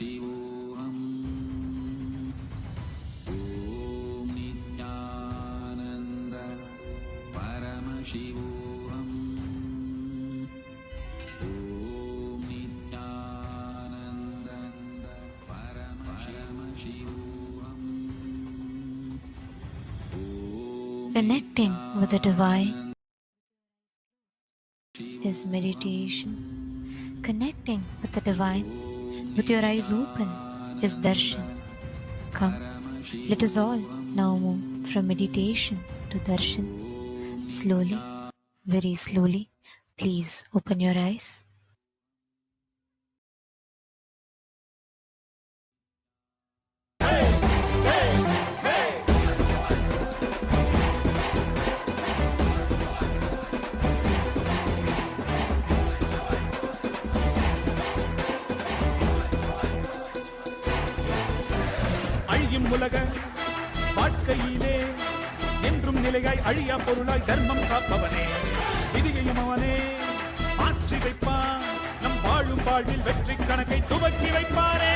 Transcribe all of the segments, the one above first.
Paramashivoham. Om Nithyananda Paramashivoham. Om Nithyananda Paramashivoham. Connecting with the divine is meditation. Connecting with the divine with your eyes open is darshan. Come, let us all now move from meditation to darshan. Slowly, very slowly, please open your eyes. அழியும் உலக வாழ்க்கையிலே என்றும் நிலையாய் அழியா பொருளாய் தர்மம் காப்பவனே, விதியையும் அவனே மாற்றி வைப்பான். நம் வாழும் வாழ்வில் வெற்றி கணக்கை துவக்கி வைப்பானே.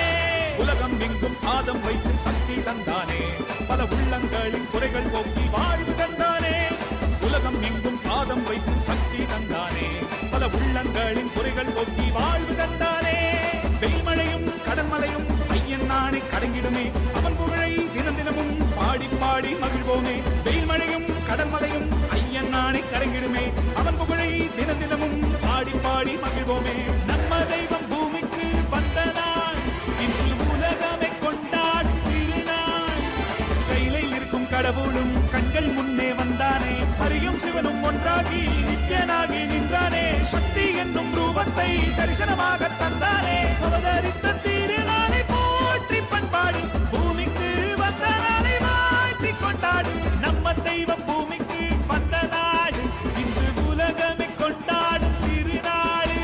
உலகம் எங்கும் பாதம் வைத்து சக்தி தந்தானே, பல உள்ளங்களின் குறைகள் போக்கி வாழ்வு தந்தானே. உலகம் எங்கும் பாதம் வைத்து சக்தி தந்தானே, பல உள்ளங்களின் குறைகள் போக்கி வாழ்வு தந்தானே. வெயில்மழையும் கடன்மலையும் ஐயன் நாணை கடங்கிடுமே, அவன் புகழை தினம் தினமும் பாடி பாடி மகிழ்வோமே. வெயில்மழையும் கடன்மலையும் ஐயன் நாணை கடங்கிடுமே, அவன் புகழை தினம் தினமும் பாடி பாடி மகிழ்வோமே. நம்ம தெய்வம் பூமிக்கு வந்த நாள், இன்று உலகமே கொண்டாடும் திருநாள். கையில இருக்கும் கடவுளும் கண்கள் முன்னே வந்தானே, ஹரியும் சிவனும் ஒன்றாகி நித்யனாகி நின்றானே. சக்தி என்னும் ரூபத்தை தரிசனமாக தந்தானே. அவதரித்த திருநாளை போற்றி பண்பாடு, பூமிக்கு வந்த நாளை வாழ்த்தி கொண்டாடு. நம்ம தெய்வம் பூமிக்கு வந்த நாடு, இன்று உலகமே கொண்டாடும் திருநாடு.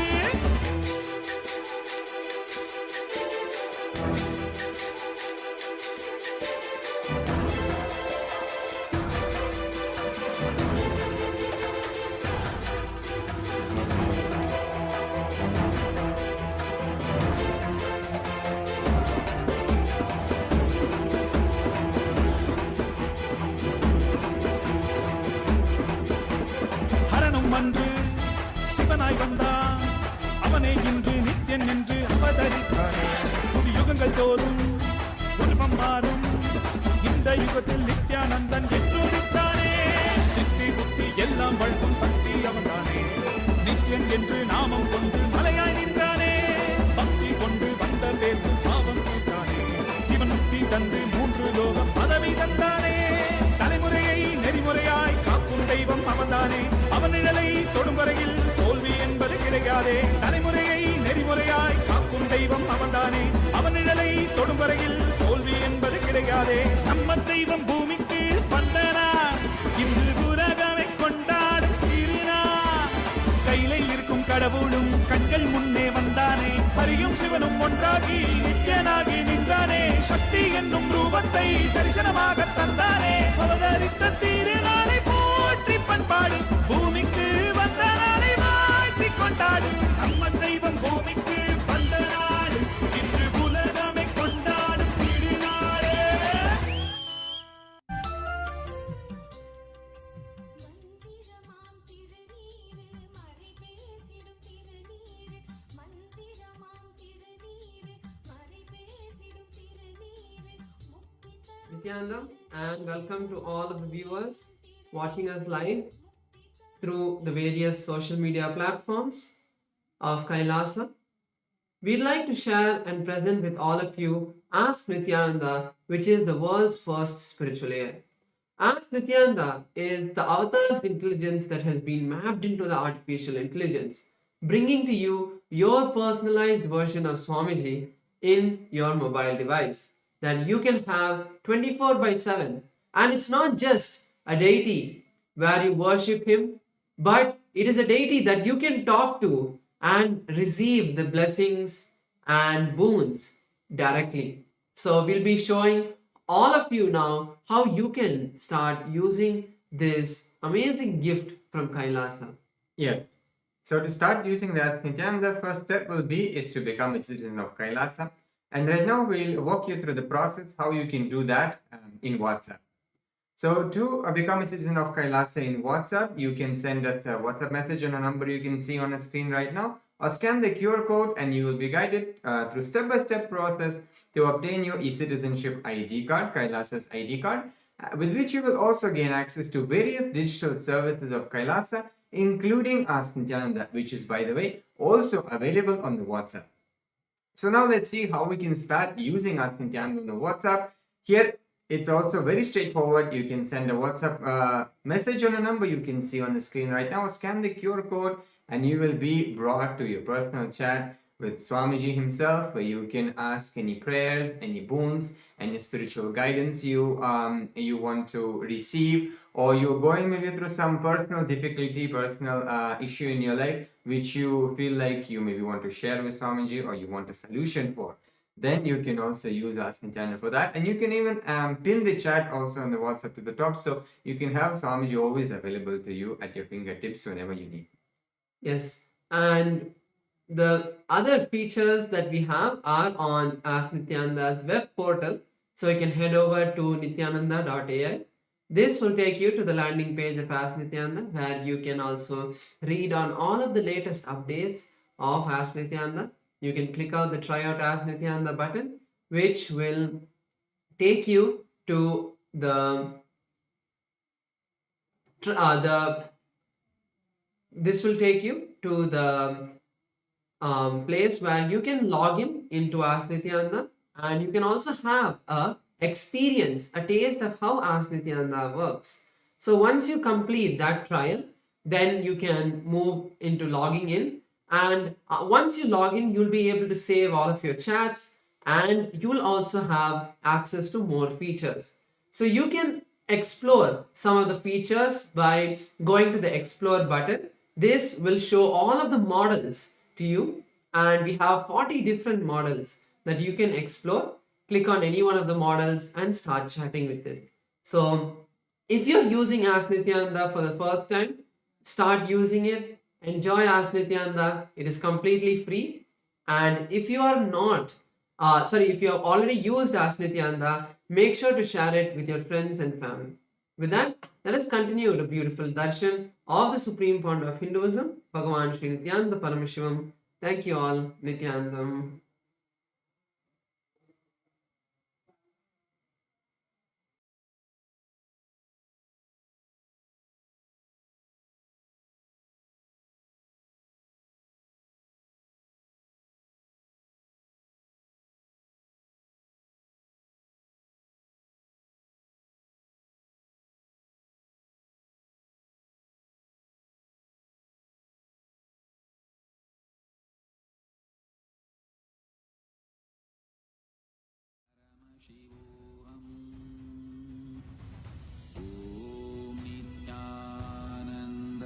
ஹரனும் அன்று சிவனாய் வந்தான், அவனே இன்று நித்யன் என்று அவதரித்தானே. புது யுகங்கள் தோறும் உருவம் மாறும், இந்த யுகத்தில் நித்யானந்தன் என்று உதித்தானே. சித்தி சுத்தி எல்லாம் வழங்கும் சக்தி அவன்தானே, நித்யன் என்று நாமம் கொண்டு மலையாய் நின்றானே. பக்தி கொண்டு வந்த பேர்ந்து பாவம் தீர்த்தானே, ஜீவனுக்தி தந்து 3 லோகம் பதவி தந்தானே. தலைமுறையை நெறிமுறையாய் காக்கும் தெய்வம் அவன்தானே, அவன் நிழலை தொடும் வரையில் தோல்வி என்பது கிடையாதே. தலைமுறையை நெறிமுறையாய் காக்கும் தெய்வம் அவன்தானே, அவன் நிழலை தொடும் வரையில் தோல்வி என்பது கிடையாதே. நம்ம தெய்வம் பூமிக்கு வந்தனா, இன்று உலகமே கொண்டாடும் திருநாள். கையில இருக்கும் கடவுளும் கண்கள் முன்னே வந்தானே, ஹரியும் சிவனும் ஒன்றாகி நித்யனாகி நின்றானே. சக்தி என்னும் ரூபத்தை தரிசனமாக தந்தானே. அவதரித்த திருநாளை போற்றி பண்பாடு, பூமிக்கு வந்த நாளை வாழ்த்தி கொண்டாடு. நம்ம தெய்வம் பூமிக்கு வந்த நாடு, இன்று உலகமே கொண்டாடும் திருநாளே. மந்திரமாம் திருநீரு மறை பேசிடும் திருநீரு, மந்திரமாம் திருநீரு மறை பேசிடும் திருநீரு, முக்தி தரும் Nithyananda, and welcome to all of the viewers watching us live through the various social media platforms of Kailasa. We'd like to share and present with all of you Ask Nithyananda, which is the world's first spiritual air. Ask Nithyananda is the avatar's intelligence that has been mapped into the artificial intelligence, bringing to you your personalized version of Swamiji in your mobile device that you can have 24/7. And it's not just a deity where you worship him, but it is a deity that you can talk to and receive the blessings and boons directly. So we'll be showing all of you now how you can start using this amazing gift from Kailasa. Yes. So to start using the Nithyananda, the first step will be is to become a citizen of Kailasa. And right now we'll walk you through the process how you can do that in WhatsApp. So to become a citizen of Kailasa in WhatsApp, you can send us a WhatsApp message on a number you can see on the screen right now, or scan the QR code and you will be guided through step-by-step process to obtain your e-citizenship ID card, Kailasa's ID card, with which you will also gain access to various digital services of Kailasa, including Ask Nithyananda, which is, by the way, also available on the WhatsApp. So now let's see how we can start using Ask Nithyananda on the WhatsApp. Here, it's also very straightforward. You can send a WhatsApp message on a number you can see on the screen right now. Scan the QR code and you will be brought to your personal chat with Swamiji himself, where you can ask any prayers, any boons, any spiritual guidance you want to receive, or you're going maybe through some personal difficulty, personal issue in your life, which you feel like you maybe want to share with Swamiji or you want a solution for. Then you can also use Ask Nithyananda for that. And you can even pin the chat also on the WhatsApp to the top, so you can have Swamiji always available to you at your fingertips whenever you need. Yes, and the other features that we have are on Ask Nithyananda's web portal. So you can head over to nithyananda.ai. This will take you to the landing page of Ask Nithyananda, where you can also read on all of the latest updates of Ask Nithyananda. You can click out the Try Out Ask Nithyananda button, which will take you to this will take you to the place where you can log into Ask Nithyananda, and you can also have a experience, a taste of how Ask Nithyananda works. So once you complete that trial, then you can move into logging in, and once you log in, you'll be able to save all of your chats, and you'll also have access to more features. So you can explore some of the features by going to the explore button. This will show all of the models to you, and we have 40 different models that you can explore. Click on any one of the models and start chatting with it. So if you're using Ask Nithyananda for the first time, start using it. Enjoy Ask Nithyananda. It is completely free. And if you are not, if you have already used Ask Nithyananda, make sure to share it with your friends and family. With that, let us continue the beautiful darshan of the Supreme Founder of Hinduism, Bhagavan Sri Nithyananda Paramashivam. Thank you all, Nithyanandam. ॐ नित्यानन्द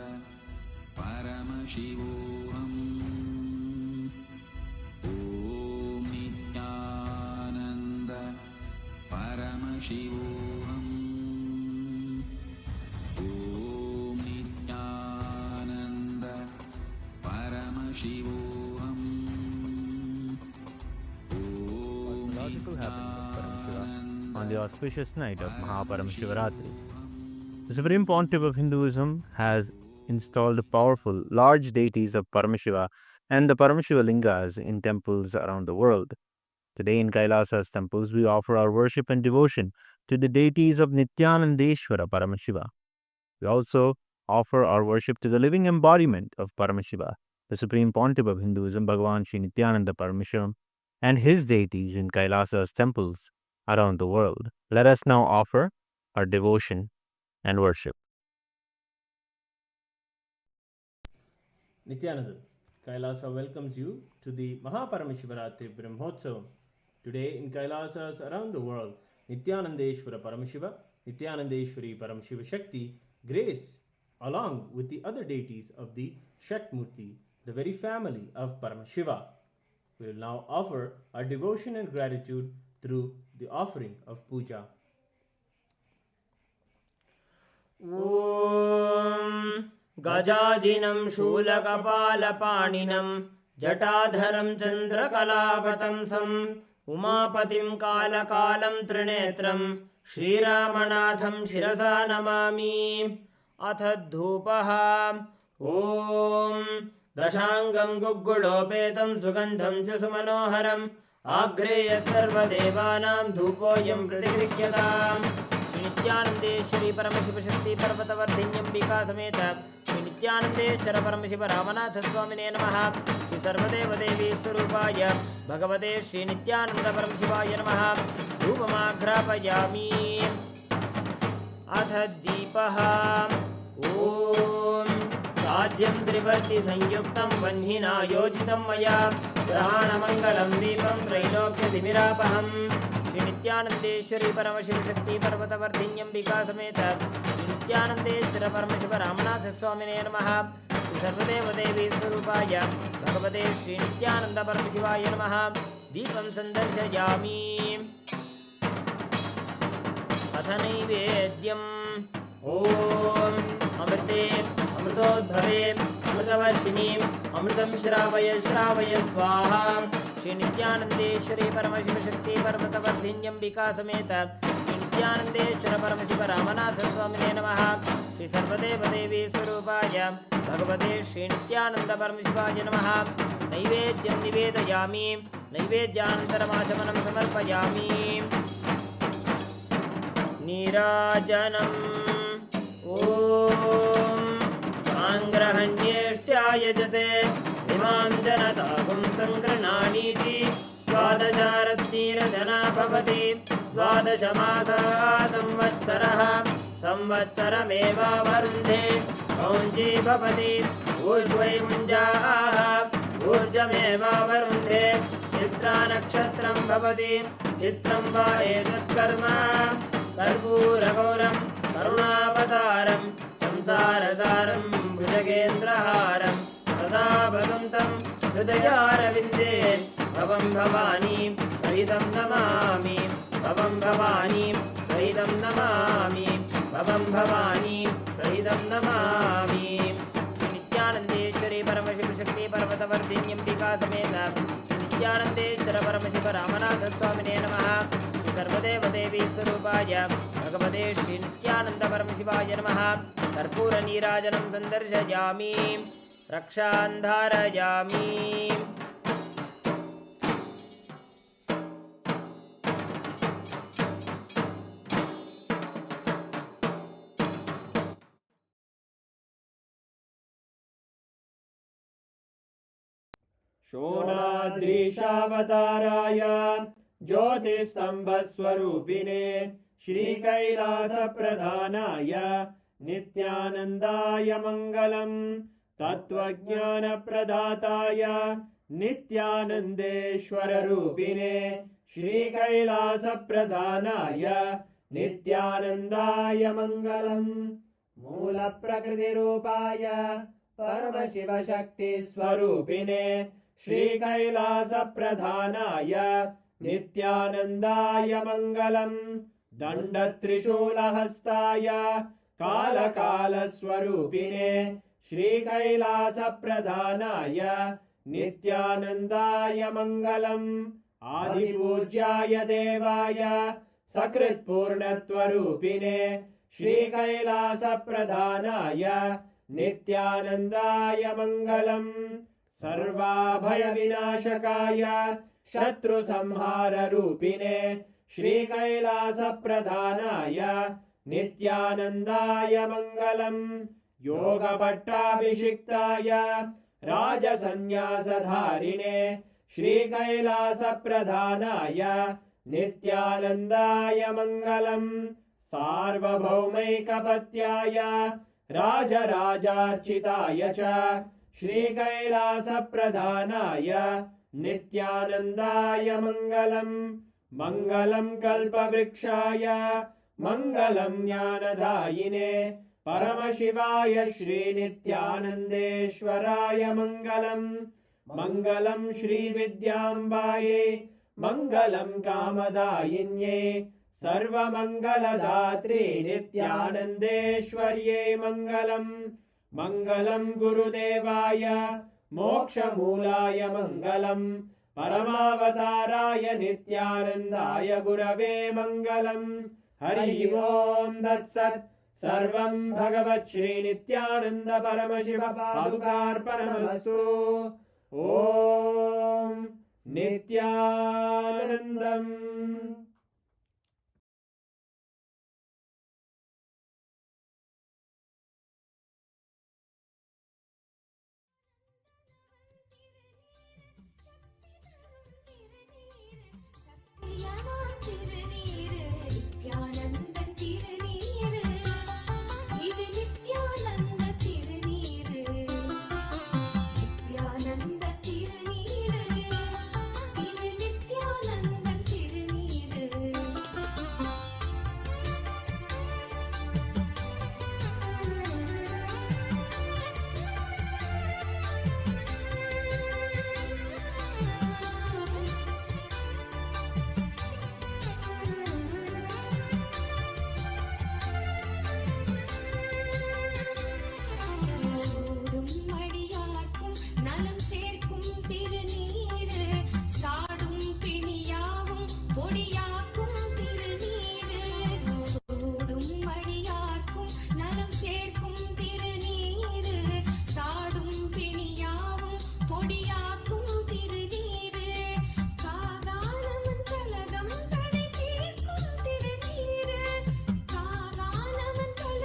परमशिवोऽहम् ॐ नित्यानन्द परमशिवोऽहम् ॐ नित्यानन्द परमशिवोऽहम् Cosmological happening of Paramashiva on the auspicious night of MahaParamashivarathri. The Supreme Pontiff of Hinduism has installed powerful, large deities of Paramashiva and the Paramashiva lingas in temples around the world. Today in Kailasa's temples, we offer our worship and devotion to the deities of Nithyanandeshwara Paramashiva. We also offer our worship to the living embodiment of Paramashiva, the Supreme Pontiff of Hinduism, Bhagavan Sri Nithyananda Paramashivam, and his deities in Kailasa's temples around the world. Let us now offer our devotion and worship. Nithyananda, Kailasa welcomes you to the MahaParamashivarathri Brahmotsavam. Today in Kailasas around the world, Nithyanandeshwara Paramashiva, Nithyanandeshwari Paramashiva Shakti grace along with the other deities of the Shakmurti, the very family of Paramashiva. We will now offer our devotion and gratitude through the offering of puja. ॐ गजाजिनं शूलकपालपाणिनं जटाधरं चन्द्रकलावतंसं उमापतिं कालकालं त्रिनेत्रं श्रीरामनाथं शिरसा नमामि। अथ धूपः। ॐ दशाङ्गं गुग्गुलोपेतं सुगन्धं च सुमनोहरम् आग्रेय सर्वदेवानां धूपोऽयं प्रतिगृह्यताम्। नित्यानन्देश्वरी परमशिवशक्ति पर्वतवर्धिन्यम्बिका समेत श्री नित्यानन्देश्वर परमशिव रामनाथ स्वामिने नमः। श्री सर्वदेवदेवी स्वरूपाय भगवते श्री नित्यानन्द परमशिवाय नमः। धूपमाघ्रापयामि। अथ दीपः। ॐ साध्यं त्रिवर्ति संयुक्तं वह्निना योजितं मया ग्रहाणमङ्गलं दीपं त्रैलोक्यतिमिरापहम्। श्री नित्यानन्देश्वरी परमशिवशक्ति पर्वतवर्धिन्यम्बिका समेत श्री नित्यानन्देश्वर परमशिव रामनाथ स्वामिने नमः। श्री सर्वदेवदेवी स्वरूपाय भगवते श्री नित्यानन्द परमशिवाय नमः। दीपं सन्दर्शयामि। अथ नैवेद्यम्। ॐ अमृते अमृतोद्भवे अमृतवर्षिणीम् अमृतं श्रावय श्रावय स्वाहा। श्री नित्यानन्देश्वरी परमशिवशक्ति पर्वतवर्धिन्यम्बिका समेत श्री नित्यानन्देश्वर परमशिव रामनाथ स्वामिने नमः। श्री सर्वदेवदेवी स्वरूपाय भगवते श्री नित्यानन्द परमशिवाय नमः। नैवेद्यं निवेदयामि। नैवेद्यानन्तरमाचमनं समर्पयामि। नीराजनम्। ॐ साङ्ग्रहण्येष्ट्यायजते इमां जनतागुं सङ्गृह्णानीति द्वादशारत्नीरजना भवति। द्वादशमासाः संवत्सरः संवत्सरमेवावरुन्धे कौञ्जी भवति। ऊर्ध्वै मुञ्जाः ऊर्जमेवावरुन्धे। चित्रा नक्षत्रं भवति। चित्रं वा एतत्कर्म कर्पूरगौरं करुणावतारं संसारसारं भुजगेन्द्रहारं सदा भगवन्तं हृदयारविन्दे भवं भवानी सहितं नमामि। भवं भवानी सहितं नमामि। भवं भवानी सहितं नमामि। श्री नित्यानन्देश्वरी परमशिवशक्ति पर्वतवर्धिन्यम्बिका समेत श्री नित्यानन्देश्वर परमशिव रामनाथ स्वामिने नमः। सर्वदेवदेवी स्वरूपाय भगवते श्री नित्यानन्द परमशिवाय नमः। कर्पूरनीराजनं सन्दर्शयामि। रक्षां धारयामि। शोणाद्रीशावताराय ज्योतिस्तम्भस्वरूपिणे श्रीकैलासप्रधानाय नित्यानन्दाय मङ्गलम्। तत्त्वज्ञानप्रदाताय नित्यानन्देश्वररूपिणे श्रीकैलासप्रधानाय नित्यानन्दाय मङ्गलम्। मूलप्रकृतिरूपाय परमशिवशक्तिस्वरूपिणे श्रीकैलासप्रधानाय नित्यानन्दाय मङ्गलम्। दण्डत्रिशूलहस्ताय कालकालस्वरूपिणे श्रीकैलासप्रधानाय नित्यानन्दाय मङ्गलम्। आदिपूज्याय देवाय सकृत्पूर्णत्वरूपिणे श्रीकैलासप्रधानाय नित्यानन्दाय मङ्गलम्। सर्वाभयविनाशकाय शत्रुसंहाररूपिणे श्रीकैलासप्रधानाय नित्यानन्दाय मङ्गलम्। योगपट्टाभिषिक्ताय राजसन्न्यासधारिणे श्रीकैलासप्रधानाय नित्यानन्दाय मङ्गलम्। सार्वभौमैकपत्याय राजराजार्चिताय च श्रीकैलासप्रधानाय नित्यानन्दाय मङ्गलम्। मङ्गलं कल्पवृक्षाय मङ्गलं ज्ञानदायिने परमशिवाय श्रीनित्यानन्देश्वराय मङ्गलम्। मङ्गलं श्रीविद्याम्बायै मङ्गलं कामदायिन्यै सर्वमङ्गलदात्रे नित्यानन्देश्वर्यै मङ्गलम्। मङ्गलं गुरुदेवाय मोक्षमूलाय मङ्गलम्। परमावताराय नित्यानन्दाय गुरवे मङ्गलम् हरि ओम् तत्सत् सर्वं भगवत् श्री नित्यानन्द परमशिव पादुकार्पणमस्तु ॐ नित्यानन्दम् நித்யானந்த திருநீரு இது நித்யானந்த திருநீரு நித்யானந்த திருநீரு இது நித்யானந்த திருநீரு சூடும் மடியார்க்கும் நலம் சேர்க்கும் திருநீரு சாடும் பிணியாவும் பொடியாக்கும் திருநீரு சூடும் மடியார்க்கும் நலம் சேர்க்கும் திருநீரு சாடும் பிணியாவும் பொடியாக்கும் திருநீரு காகாலமன் கலகம் தடை தீர்க்கும் திருநீரு காகாலமன் கல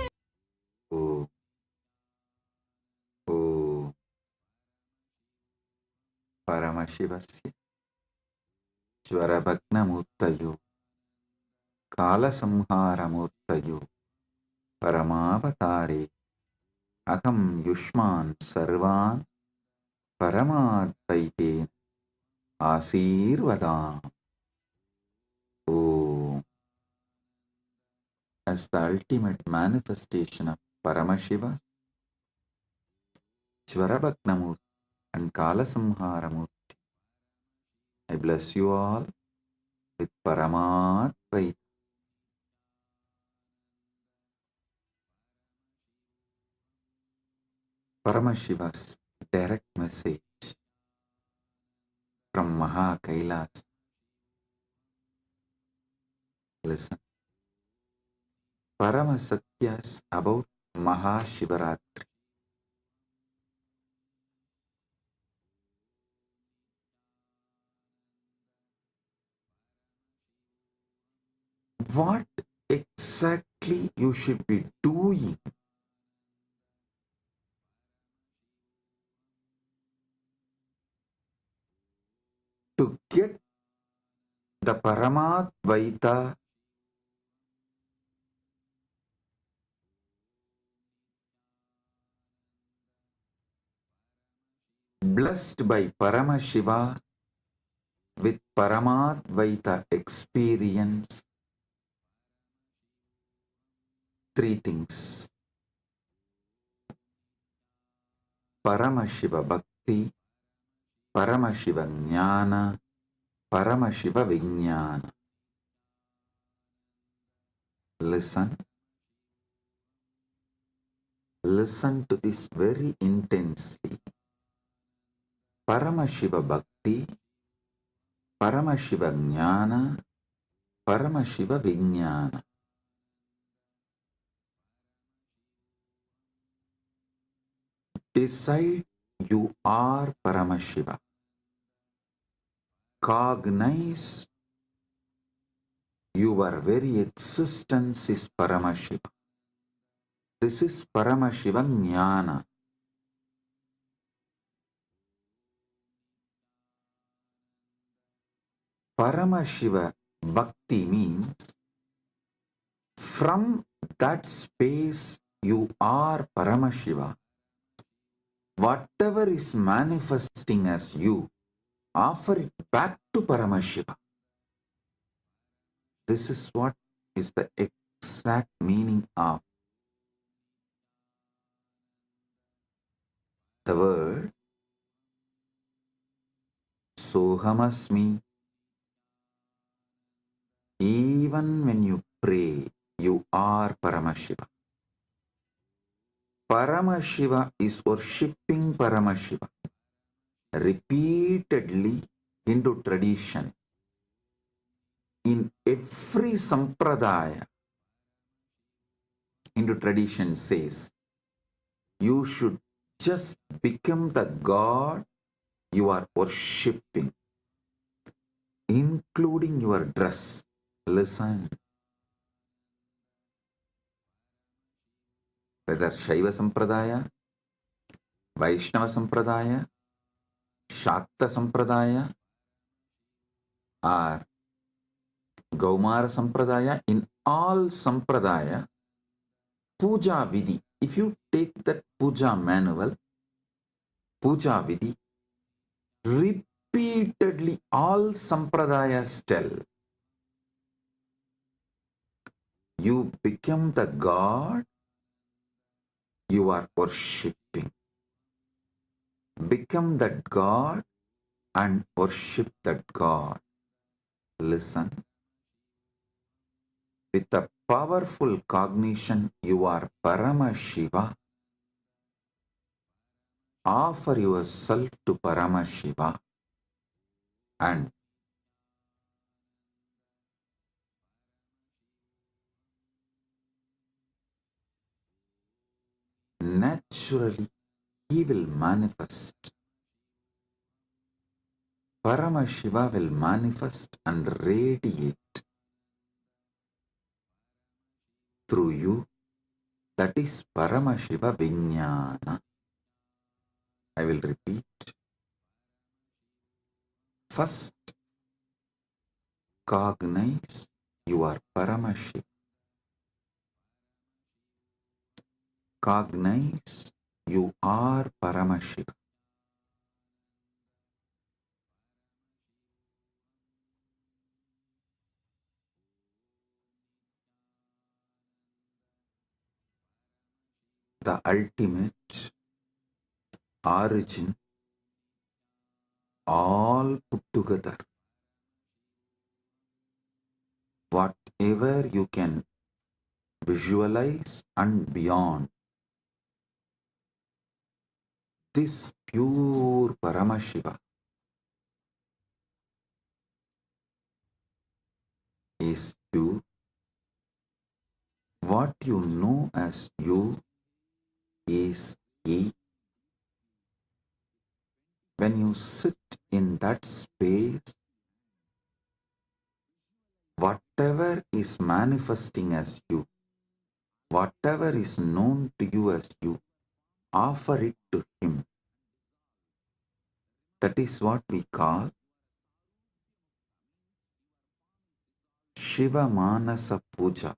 परमशिवस्य ज्वरभग्नमूर्तयो कालसंहारमूर्तयो परमावतारे अहं युष्मान् सर्वान् परमाद्वैतेन आशीर्वदामि. Om. As the ultimate manifestation of Paramashiva, Jvarabhagnamurti and Kalasamharamurti, I bless you all with Paramadvaita. Paramashiva's direct message from MahaKailasa. Listen. Paramasatyas about Mahashivaratri. What exactly you should be doing to get the Paramadvaita blessed by Paramashiva with Paramadvaita experience. Three things: Paramashiva Bhakti, Paramashiva Jnana, Paramashiva Vijnana. Listen. Listen to this very intensely. Paramashiva Bhakti, Paramashiva Jnana, Paramashiva Vijnana. Decide you are Paramashiva. Cognize your very existence is Paramashiva. This is Paramashiva Jnana. Paramashiva Bhakti means from that space you are Paramashiva. Whatever is manifesting as you, offer it back to Paramashiva. This is what is the exact meaning of the word Sohamasmi. Even when you pray, you are Paramashiva. Paramashiva is worshipping Paramashiva repeatedly Hindu tradition, in every sampradaya, Hindu tradition says, you should just become the God you are worshipping, including your dress. Listen. Whether Shaiva Sampradaya, Vaishnava Sampradaya, Shakta Sampradaya, or Gaumara Sampradaya, in all Sampradaya, Puja Vidhi, if you take that Puja manual, Puja Vidhi, repeatedly all Sampradayas tell, you become the God you are worshipping. Become that God and worship that God. Listen. With a powerful cognition, you are Paramashiva. Offer yourself to Paramashiva and naturally he will manifest. Paramashiva will manifest and radiate through you. That is Paramashiva Vijnana. I will repeat. First, cognize you are Paramashiva. Cognize you are Paramashiva. The ultimate origin, all put together. Whatever you can visualize and beyond, this pure Paramashiva is you. What you know as you is he. When you sit in that space, whatever is manifesting as you, whatever is known to you as you, offer it to him. That is what we call Shiva Manasa Puja.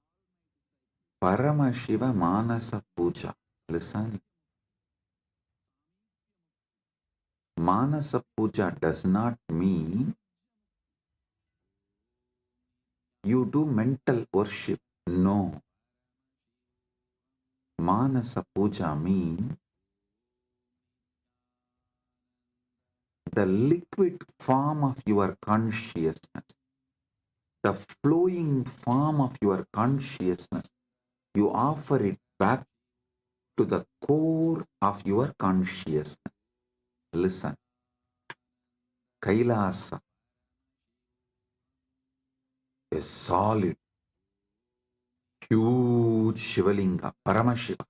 Paramashiva Manasa Puja. Listen. Manasa Puja does not mean you do mental worship. No. Manasa Puja means the liquid form of your consciousness, the flowing form of your consciousness. You offer it back to the core of your consciousness. Listen. Kailasa, a solid, huge Shivalinga, Paramashiva.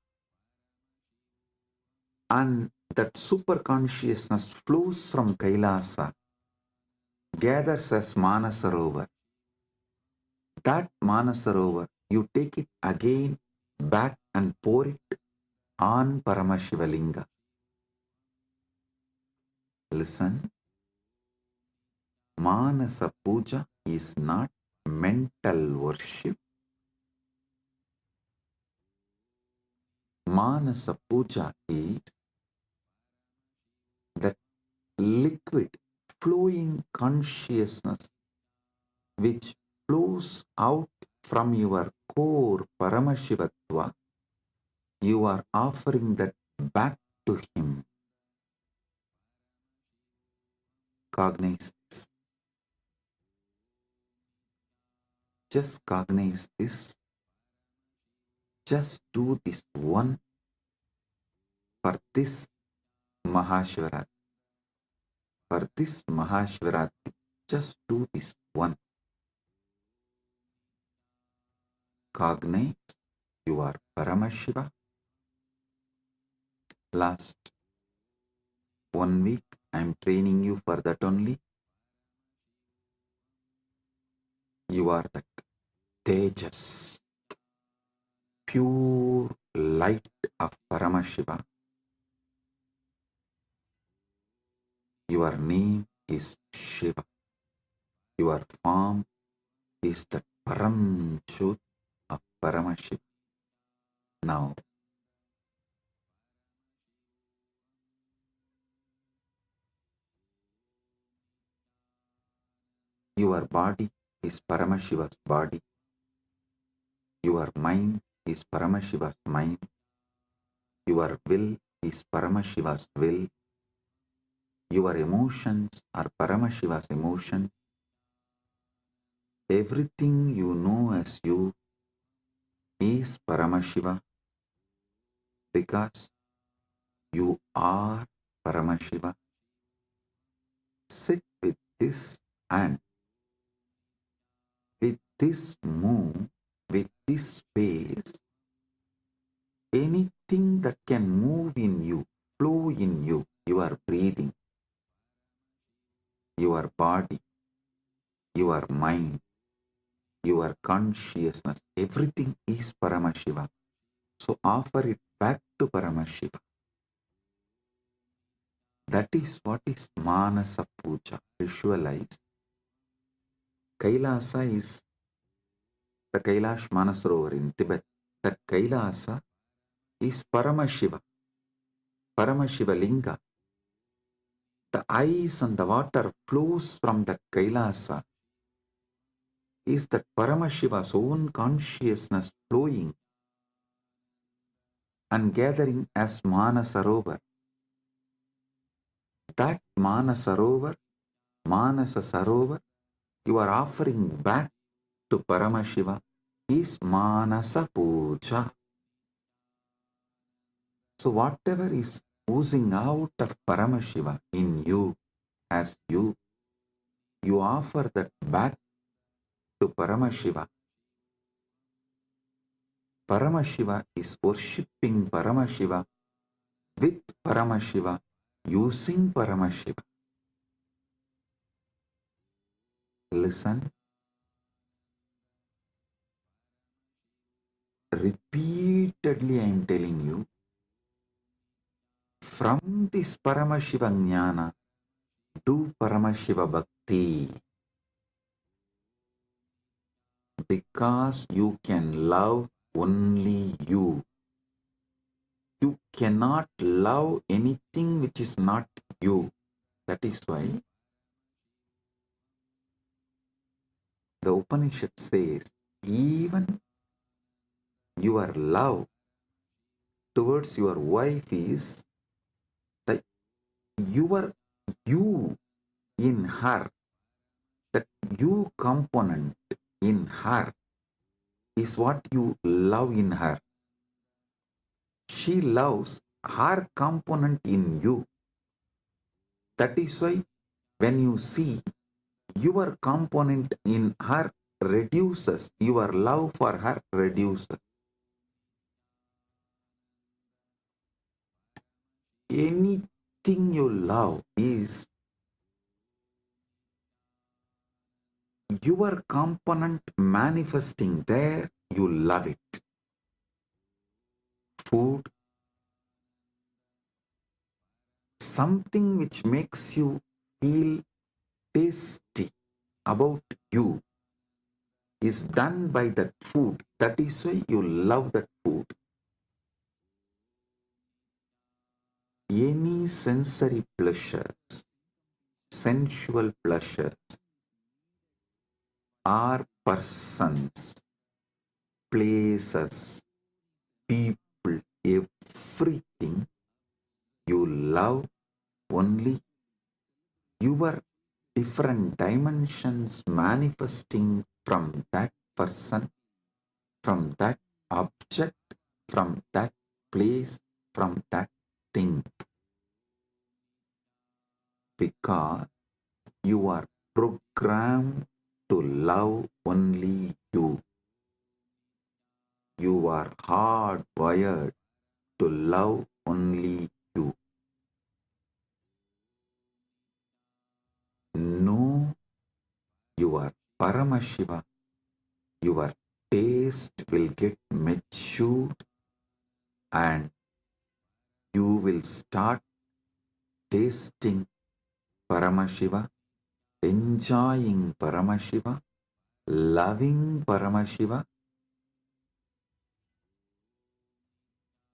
And that super consciousness flows from Kailasa, gathers as Manasarovar. That Manasarovar, you take it again back and pour it on Paramashivalinga. Listen, Manasa Puja is not mental worship. Manasa Puja is that liquid, flowing consciousness which flows out from your core Paramashivatva. You are offering that back to him. Cognize this. Just cognize this. Just do this one for this Mahashivaratri. for this Mahashivaratri, just do this one. Cognize you are Paramashiva. Last 1 week, I am training you for that only. You are that Tejas, pure light of Paramashiva. Your name is Shiva. Your form is the Param Jyot of Paramashiva. Now, your body is Paramashiva's body. Your mind is Paramashiva's mind. Your will is Paramashiva's will. Your emotions are Paramashiva's emotions. Everything you know as you is Paramashiva because you are Paramashiva. Sit with this and with this move, with this space, anything that can move in you, flow in you, your breathing, your body, your mind, your consciousness, everything is Paramashiva. So offer it back to Paramashiva. That is what is Manasa Puja. Visualize. Kailasa is the Kailash Manasarovar in Tibet. That Kailasa is Paramashiva. Paramashiva Linga. The ice and the water flows from that Kailasa. Is that Paramashiva's own consciousness flowing and gathering as Manasarovar. That Manasarovar, Manasa Sarovar, you are offering back to Paramashiva is Manasa Puja. So whatever is oozing out of Paramashiva in you, as you offer that back to Paramashiva. Paramashiva is worshipping Paramashiva with Paramashiva, using Paramashiva. Listen. Repeatedly I am telling you, from this Paramashiva Jnana, do Paramashiva Bhakti. Because you can love only you. You cannot love anything which is not you. That is why the Upanishad says, even your love towards your wife is the your you in her, that you component in her is what you love in her. She loves her component in you. That is why when you see your component in her reduces, your love for her reduces. Anything you love is your component manifesting there, you love it. Food, something which makes you feel tasty about you is done by that food. That is why you love that food. Any sensory pleasures, sensual pleasures, are persons, places, people, everything you love only your different dimensions manifesting from that person, from that object, from that place, from that thing. because you are programmed to love only you. You are hardwired to love only you. Know your Paramashiva. Your taste will get matured and you will start tasting Paramashiva, enjoying Paramashiva, loving Paramashiva,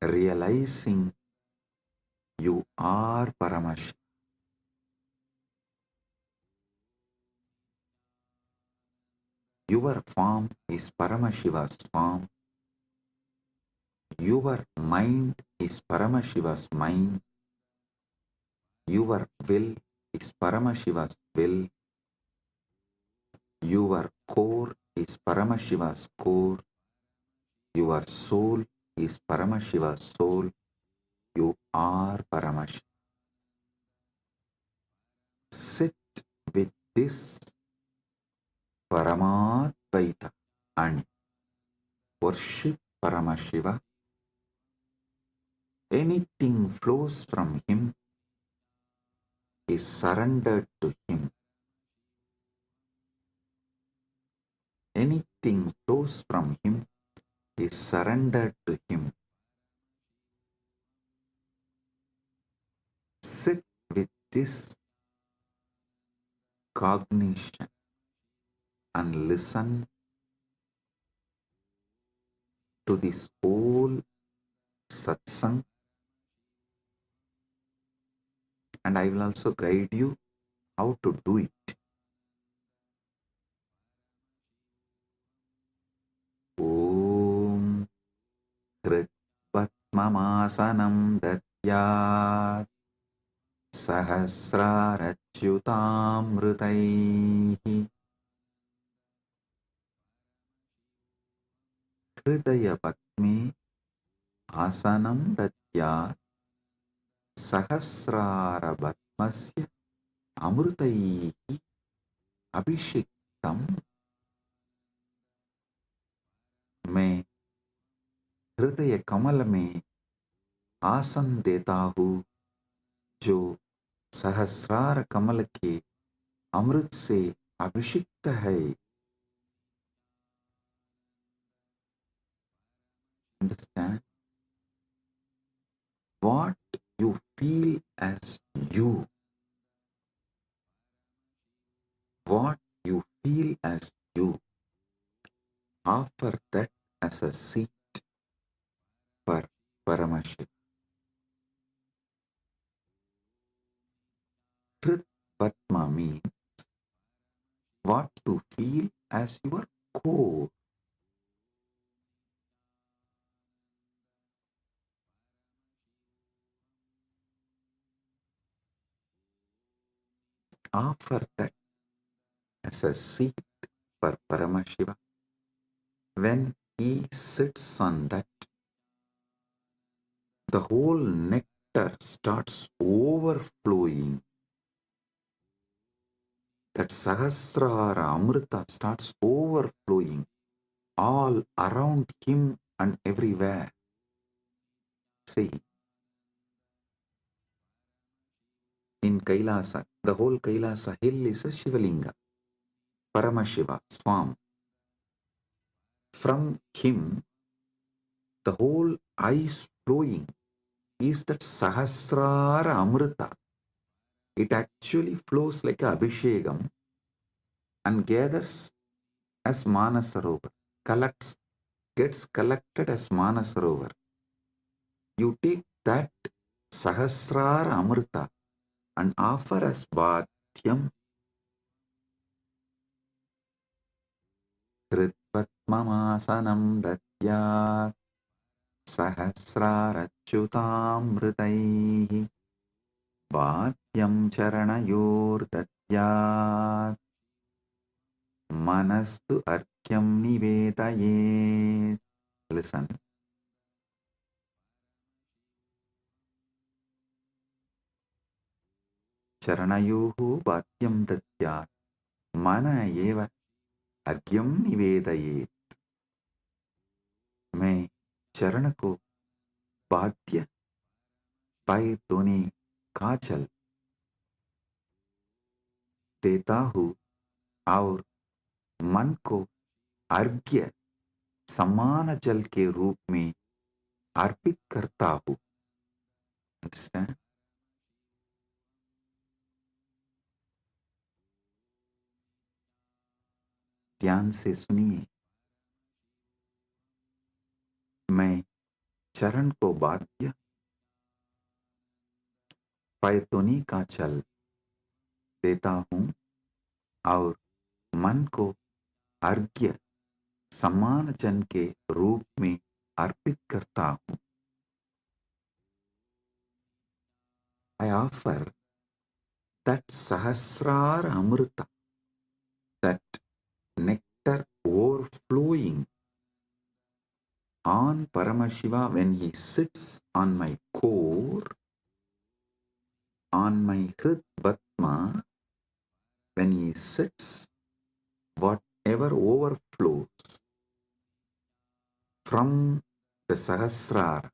realizing you are Paramashiva. Your form is Paramashiva's form. Your mind is Paramashiva's mind. Your will is Paramashiva's will. Your core is Paramashiva's core. Your soul is Paramashiva's soul. You are Paramashiva. Sit with this Paramadvaita and worship Paramashiva. Anything flows from him is surrendered to him. Anything flows from him is surrendered to him. Sit with this cognition and listen to this whole satsang, and I will also guide you how to do it. Om Kritvatmamasanam Datyat Sahasrarachyutamritaihi Hridaya Patme Asanam Datyat Sahasrarabatmasya Amritaihi Abhishiktam. मैं हृदय कमल में आसन देता हूँ जो सहस्रार कमल के अमृत से अभिषिक्त है. Understand? What you feel as you, what you feel as you, offer that as a seat for Paramashiva. Truth Patma means what you feel as your core. Offer that as a seat for Paramashiva. When he sits on that, the whole nectar starts overflowing. That Sahasrara Amrita starts overflowing all around him and everywhere. See, in Kailasa, the whole Kailasa hill is a Shivalinga, Paramashiva, Swam. From him, the whole ice flowing is that Sahasrara Amrita. It actually flows like a Abhishegam and gathers as Manasarovar, gets collected as Manasarovar. You take that Sahasrara Amrita and offer as Bhatyam. Kritvatmamasanam Datyat Sahasrarachyutamritaihi Bhatyam Charanayor Datyat Manastu Arkyam Nivedayet. Listen. Charanayoho bhatyam datyat mana eva agyam nivedayet. मैं चरण को बाध्य पैर धोने का जल देता हूँ और मन को अर्घ्य समान जल के रूप में अर्पित करता हूँ. Understand? ध्यान से सुनिए. मैं चरण को बाध्य पैर धोने का जल देता हूँ और मन को अर्घ्य समान जन के रूप में अर्पित करता हूँ. I offer that Sahasrara Amrita, that nectar overflowing on Paramashiva when he sits on my core, on my Hrit Batma, when he sits, whatever overflows from the Sahasrara,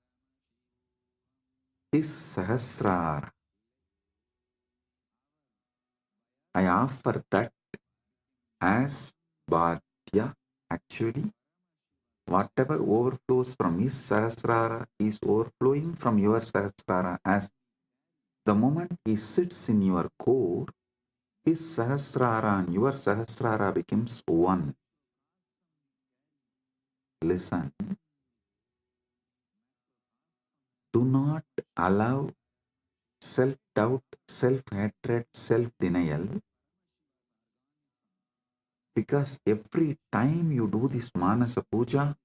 his Sahasrara, I offer that as Bhadya. Actually, whatever overflows from his Sahasrara is overflowing from your Sahasrara. As the moment he sits in your core, his Sahasrara and your Sahasrara becomes one. Listen. Do not allow self-doubt, self-hatred, self-denial, because every time you do this Manasa Puja,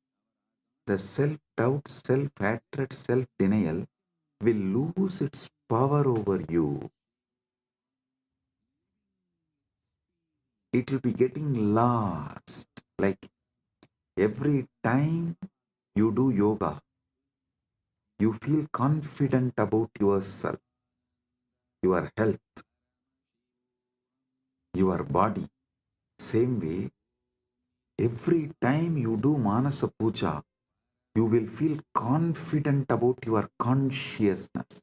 the self-doubt, self-hatred, self-denial will lose its power over you. It will be getting lost. Like every time you do yoga, you feel confident about yourself, your health, your body. Same way, every time you do Manasa Puja, you will feel confident about your consciousness.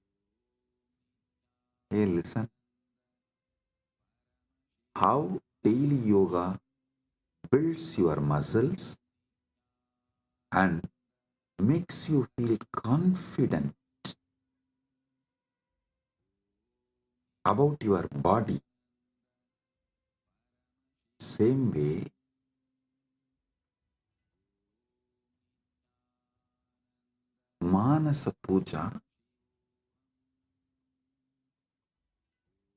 Hey, listen. How daily yoga builds your muscles and makes you feel confident about your body. Same way, Manasa Puja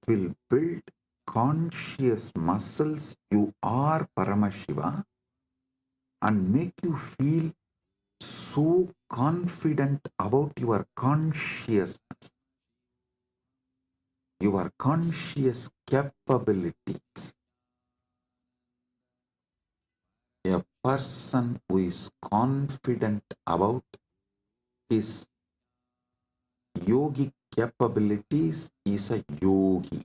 will build conscious muscles. You are Paramashiva and make you feel so confident about your consciousness, your conscious capabilities. A person who is confident about his yogic capabilities is a yogi.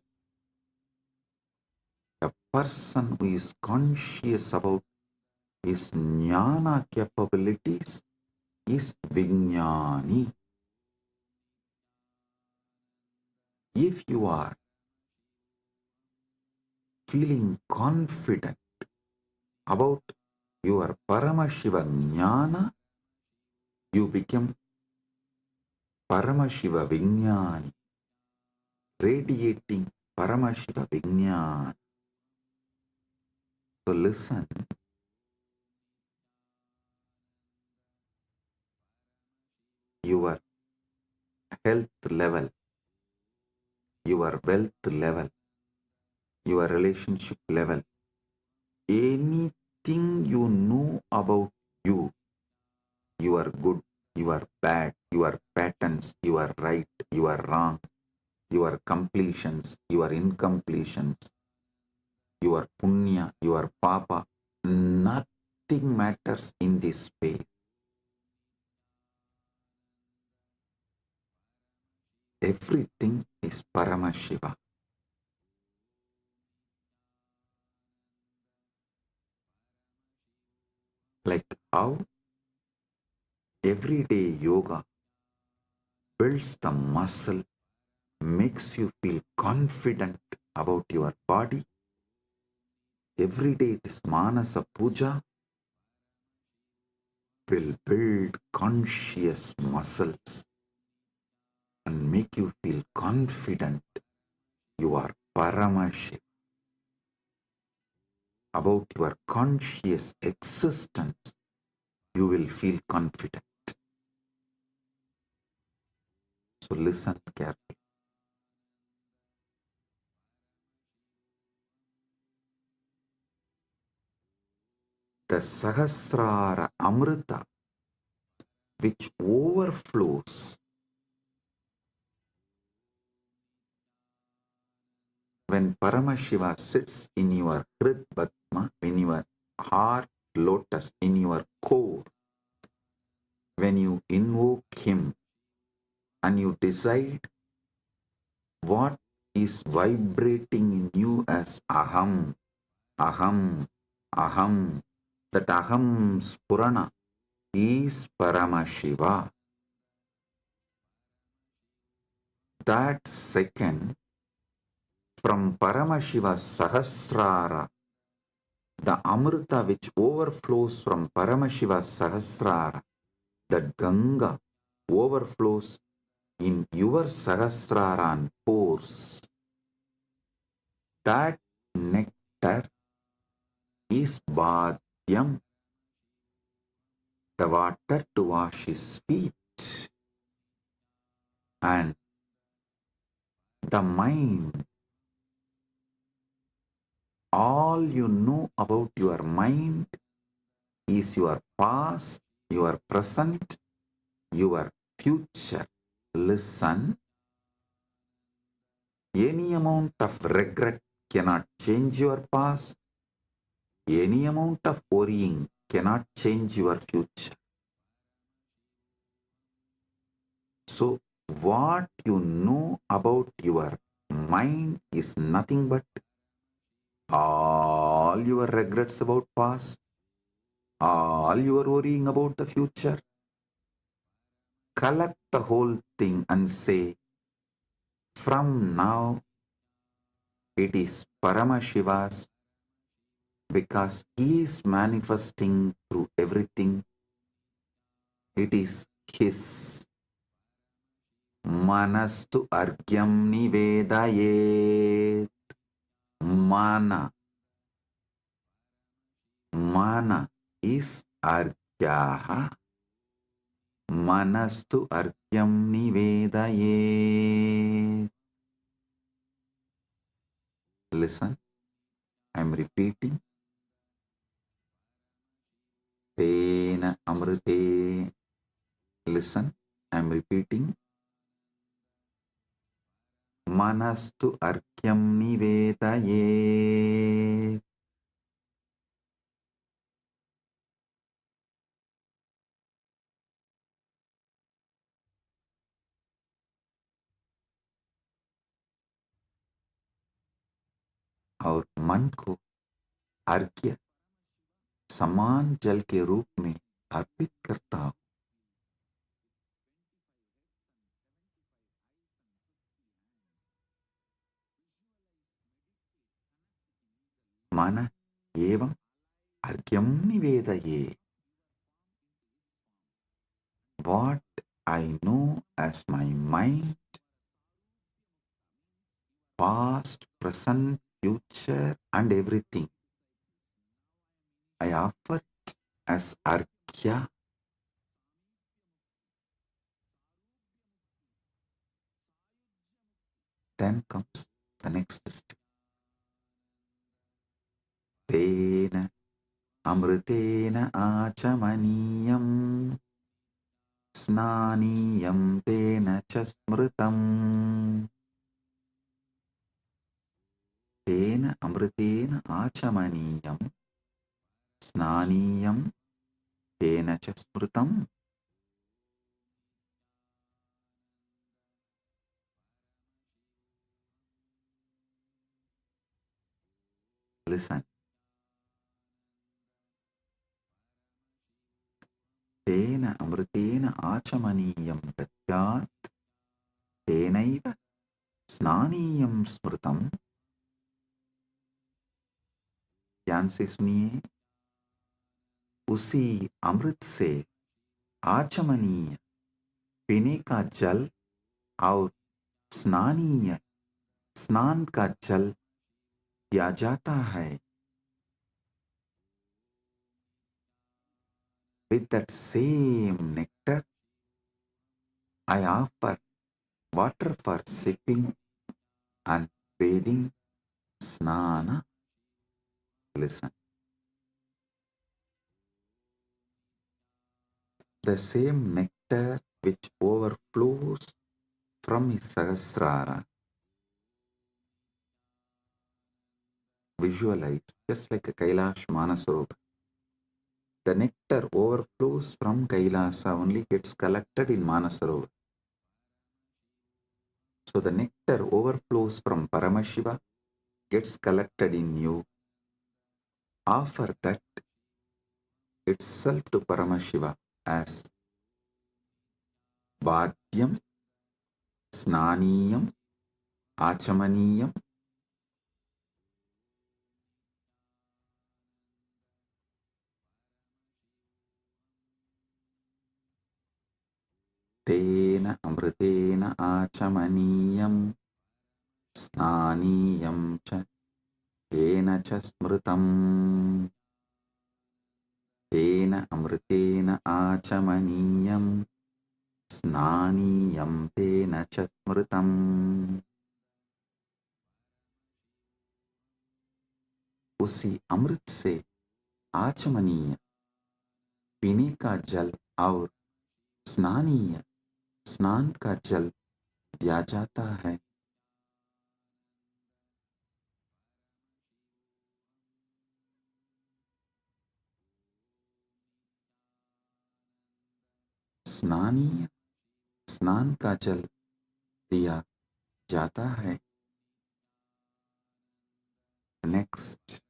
A person who is conscious about his jnana capabilities is Vijnani. If you are feeling confident about your Paramashiva Jnana, you become Paramashiva Vijnani, radiating Paramashiva Vijnani. So listen, your health level, your wealth level, your relationship level, anything you know about you, you are good, you are bad, your patterns, you are right, you are wrong, your completions, your incompletions, your punya, your papa, nothing matters in this space. Everything is Paramashiva. how everyday yoga builds the muscle, makes you feel confident about your body. Every day this Manasa Puja will build conscious muscles and make you feel confident you are Paramashiva. About your conscious existence, you will feel confident. So listen carefully. The Sahasrara Amrita, which overflows when Paramashiva sits in your Hrid Padma, in your heart lotus, in your core, when you invoke him and you decide what is vibrating in you as Aham, Aham, Aham, that Aham Spurana is Paramashiva. That second, from Paramashiva Sahasrara, the Amrita which overflows from Paramashiva Sahasrara, that Ganga overflows in your Sahasrara and pores. That nectar is Bhadyam, the water to wash his feet. And the mind, all you know about your mind is your past, your present, your future. Listen, any amount of regret cannot change your past. Any amount of worrying cannot change your future. So, what you know about your mind is nothing but all your regrets about past, all your worrying about the future. Collect the whole thing and say, from now it is Paramashiva's, because he is manifesting through everything. It is his. Manastu argyam nivedayet. Mana. Mana is argyaha. Manastu argyam nivedayet. Listen, I am repeating. Tena amrite. Listen, I am repeating. Manastu arkyam nivedayet. और मन को अर्घ्य समान जल के रूप में अर्पित करता हूं. मन एवं अर्घ्यम निवेदये. What I know as my mind, past, present, future, and everything, I offer it as arghya. Then comes the next step. Tena amritena achamaniyam snaniyam tena chasmritam. Tena amritena achamaniyam snaniyam tena chasmritam. Listen. तेन अमृतेन आचमनीयं दद्यात् तेनैव स्नानीयं स्मृतम्। ध्यान से सुनिए, उसी अमृत से आचमनीय पीने का जल और स्नानीय स्नान का जल दिया जाता है। With that same nectar, I offer water for sipping and bathing, snana. Listen. The same nectar which overflows from his Sahasrara, visualize just like a Kailash Manasarovar. The nectar overflows from Kailasa, only gets collected in Manasarovar. So the nectar overflows from Paramashiva, gets collected in you. Offer that itself to Paramashiva as Vadyam, Snaniyam, Achamaniyam. Tena Amritena Achamaniyam, Snaniyam cha, Tena cha Smritam. Tena Amritena Achamaniyam, Snaniyam Tena cha Smritam. उसी अमृत से आचमनीय पीने का जल और स्नानीय स्नान का जल दिया जाता है। स्नानीय स्नान का जल दिया जाता है। नेक्स्ट,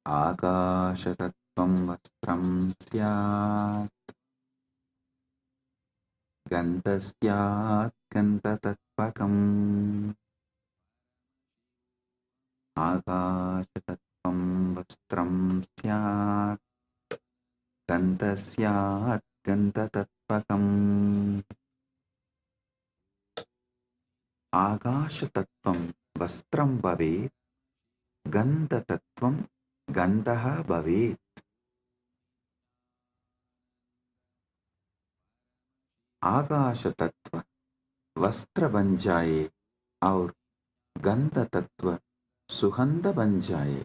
आकाशतत्त्वं वस्त्रं स्यात्, गन्धस्यात् गन्धतत्त्वकम्। आकाशतत्त्वं वस्त्रं स्यात्, गन्धस्यात् गन्धतत्त्वकम्। आकाशतत्त्वं वस्त्रं भवेत्, गन्धतत्त्वं गन्धः भवेत्। आकाश तत्व वस्त्र बन जाए और गंध तत्व सुगंध बन जाए।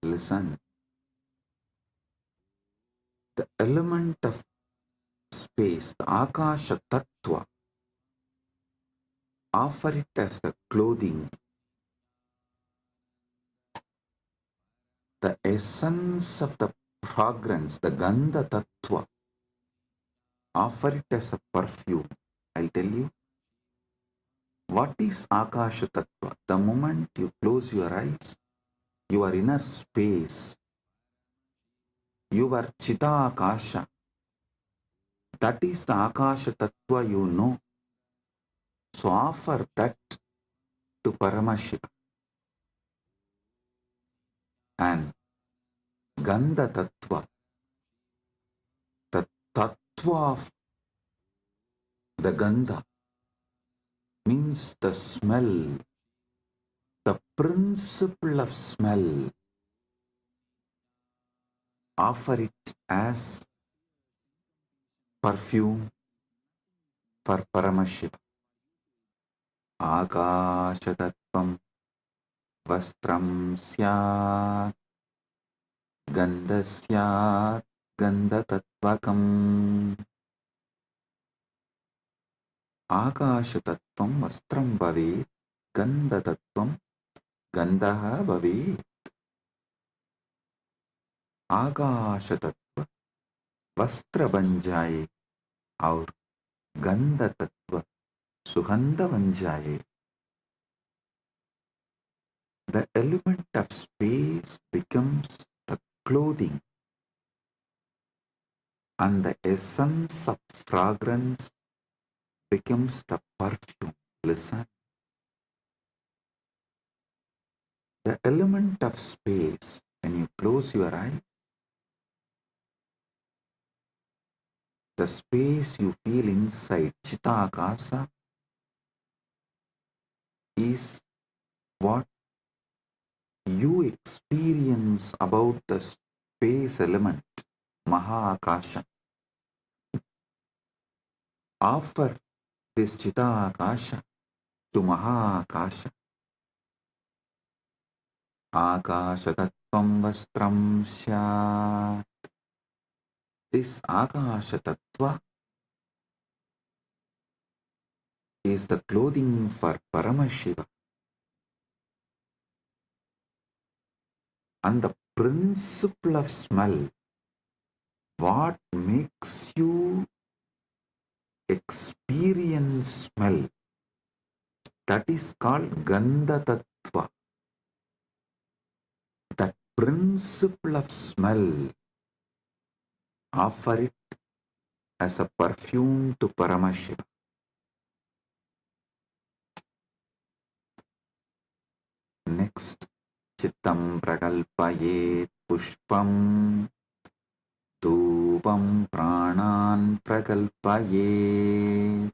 Listen, the element of space, the Akasha Tattva, offer it as the clothing. The essence of the fragrance, the Gandha Tattva, offer it as a perfume. I'll tell you, what is Akasha Tattva? The moment you close your eyes, your inner space, your Chita Akasha, that is the Akasha Tattva you know. So offer that to Paramashiva. And Gandha Tattva, the Tattva of the Gandha, means the smell, the principle of smell. Offer it as perfume for Paramashiva. Akashatattvam vastram syat, gandhasyat gandhatatvakam. Akashatattvam vastram bhavet, gandhatattvam gandhaha bhavet. आकाश तत्व वस्त्र बन जाए और गंध तत्व सुगंध बन जाए। The element of space becomes the clothing, and the essence of fragrance becomes the perfume. Listen. The element of space, when you close your eyes, the space you feel inside Chitakasa is what you experience about the space element, Mahakasha. Offer this Chitakasha to Mahakasha. Akashatattvam vastram syat. This Akashatattva is the clothing for Paramashiva. And the principle of smell, what makes you experience smell, that is called Gandha Tattva. That principle of smell, offer it as a perfume to Paramashiva. Next, Chittam prakalpayet pushpam, dhupam pranan prakalpayet.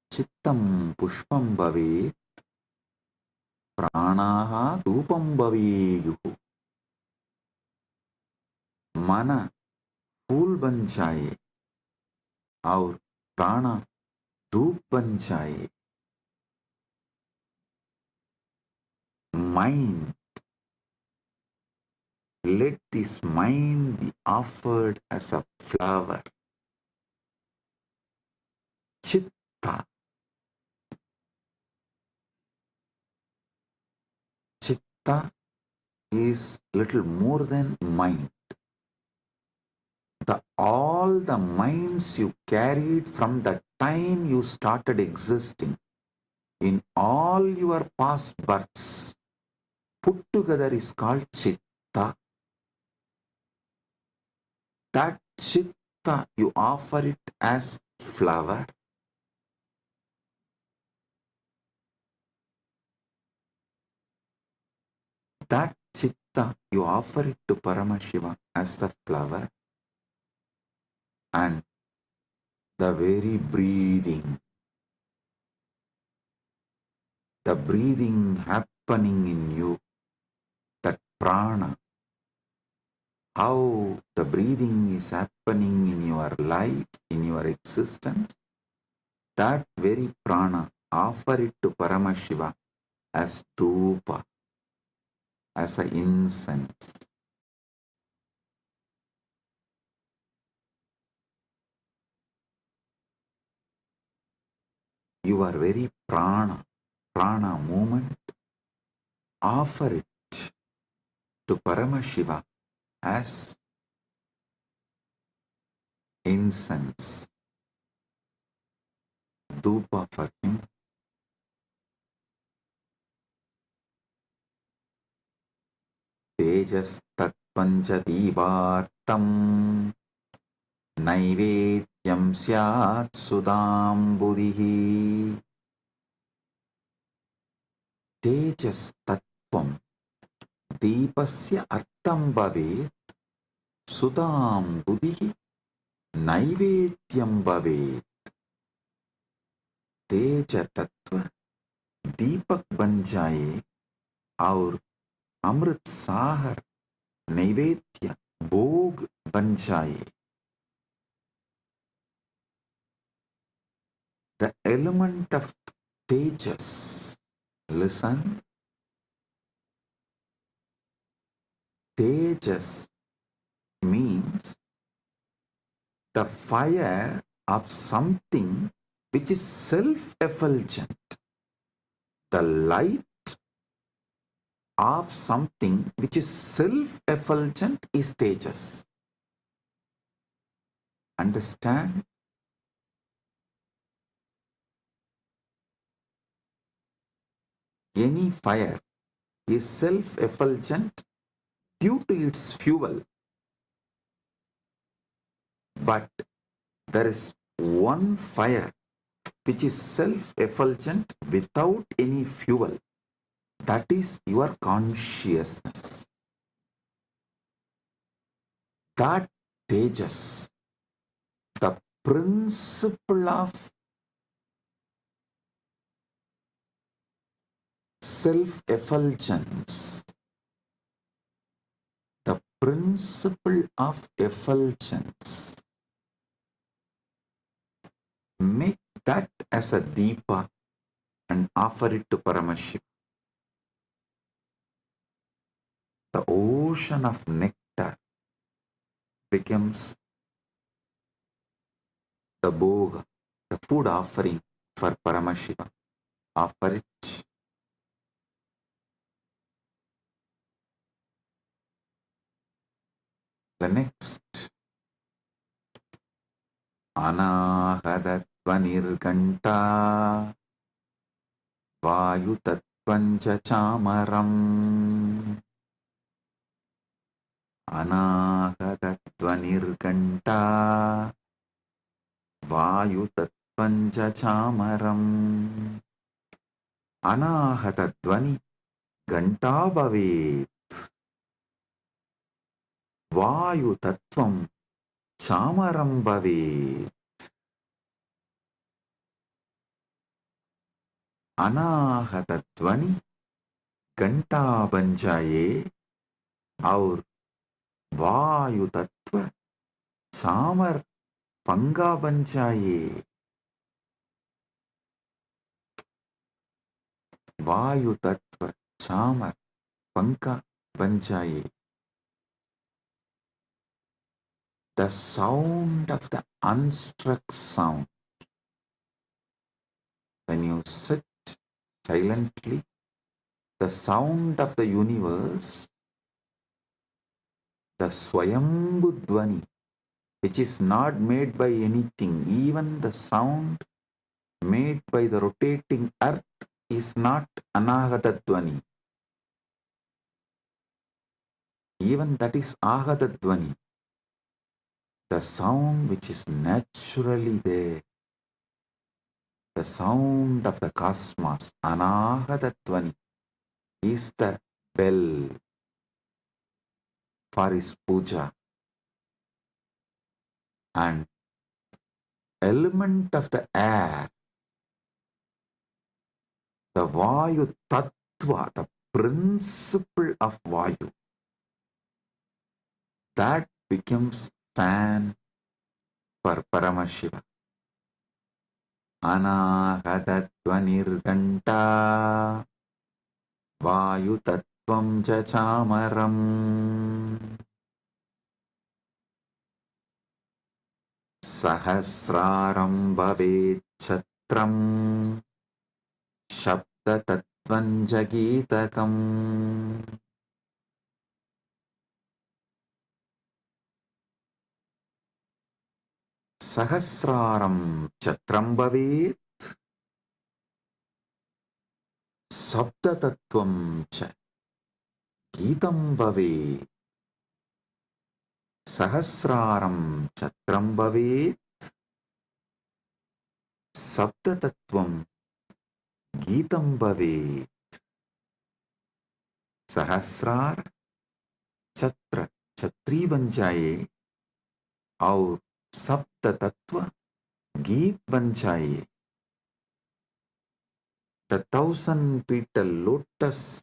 Chittam pushpam bhavet, pranaha dhupam bhaveyuhu. Mana फूल बन जाए और प्राणा धूप बन जाए. Mind, let this mind be offered as a flower. Chitta. Chitta is little more than mind. All the minds you carried from the time you started existing, in all your past births, put together is called Chitta. That Chitta, you offer it as flower. That Chitta, you offer it to Paramashiva as a flower. And the very breathing, the breathing happening in you, that prana, how the breathing is happening in your life, in your existence, that very prana, offer it to Paramashiva as dhupa, as an incense. Your very prana movement, offer it to Paramashiva as incense, dhupa for him. Tejastatvanja divartam naivedyam syat sudamburihi. Tejastatvam deepasya artam bhavet sudamburihi naivedyam bhavet. तेज तत्व दीपक बन जाए और अमृत साहर नैवेद्य भोग बन जाए. The element of tejas, listen, tejas means the fire of something which is self-effulgent, the light of something which is self-effulgent is tejas. Understand? any fire is self-effulgent due to its fuel. But there is one fire which is self-effulgent without any fuel. That is your consciousness. That Tejas, the principle of self-effulgence, the principle of effulgence, make that as a deepa and offer it to Paramashiva. The ocean of nectar becomes the bhoga, the food offering for Paramashiva. Offer it. The next, Anahadatvanirganta Vayutatvancha chamaram. Anahadatvanirganta Vayutatvancha chamaram. Anahatattvani ganta bhavet. Vayutattvam chamaram bhavet. Anahatattvani घंटा बन जाए और वायु तत्व सामर पंगा बन जाए. वायु तत्व सामर पंखा बन जाए. The sound of the unstruck sound. When you sit silently, the sound of the universe, the Swayambhu Dvani, which is not made by anything, even the sound made by the rotating earth is not Anahata Dvani. Even that is Ahata Dvani. The sound which is naturally there, the sound of the cosmos, Anahata Dvani, is the bell for his puja. And element of the air, the Vayu Tattva, the principle of Vayu, that becomes fan for Paramashiva. Anahatatvanirganta Vayu Tattvam cha chamaram. Sahasraram bhavet chatram Shabda tattvam jagitakam. Sahasraram chatram bhavet Sabda tattvam cha gitam bhavet. Sahasraram chatram bhavet Sabda tattvam gitam bhavet. Sahasrar chatra chatri बन जाए और सप्त तत्व गीत बन जाए. The 1,000-petal lotus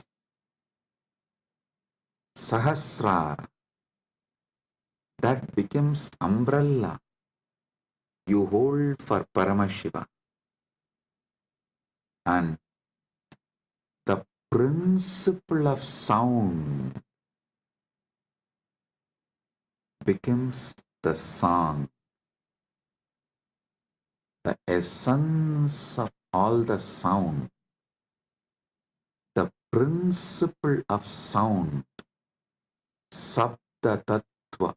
Sahasrar, that becomes umbrella you hold for Paramashiva. And the principle of sound becomes the song. The essence of all the sound, the principle of sound, Sabda Tattva,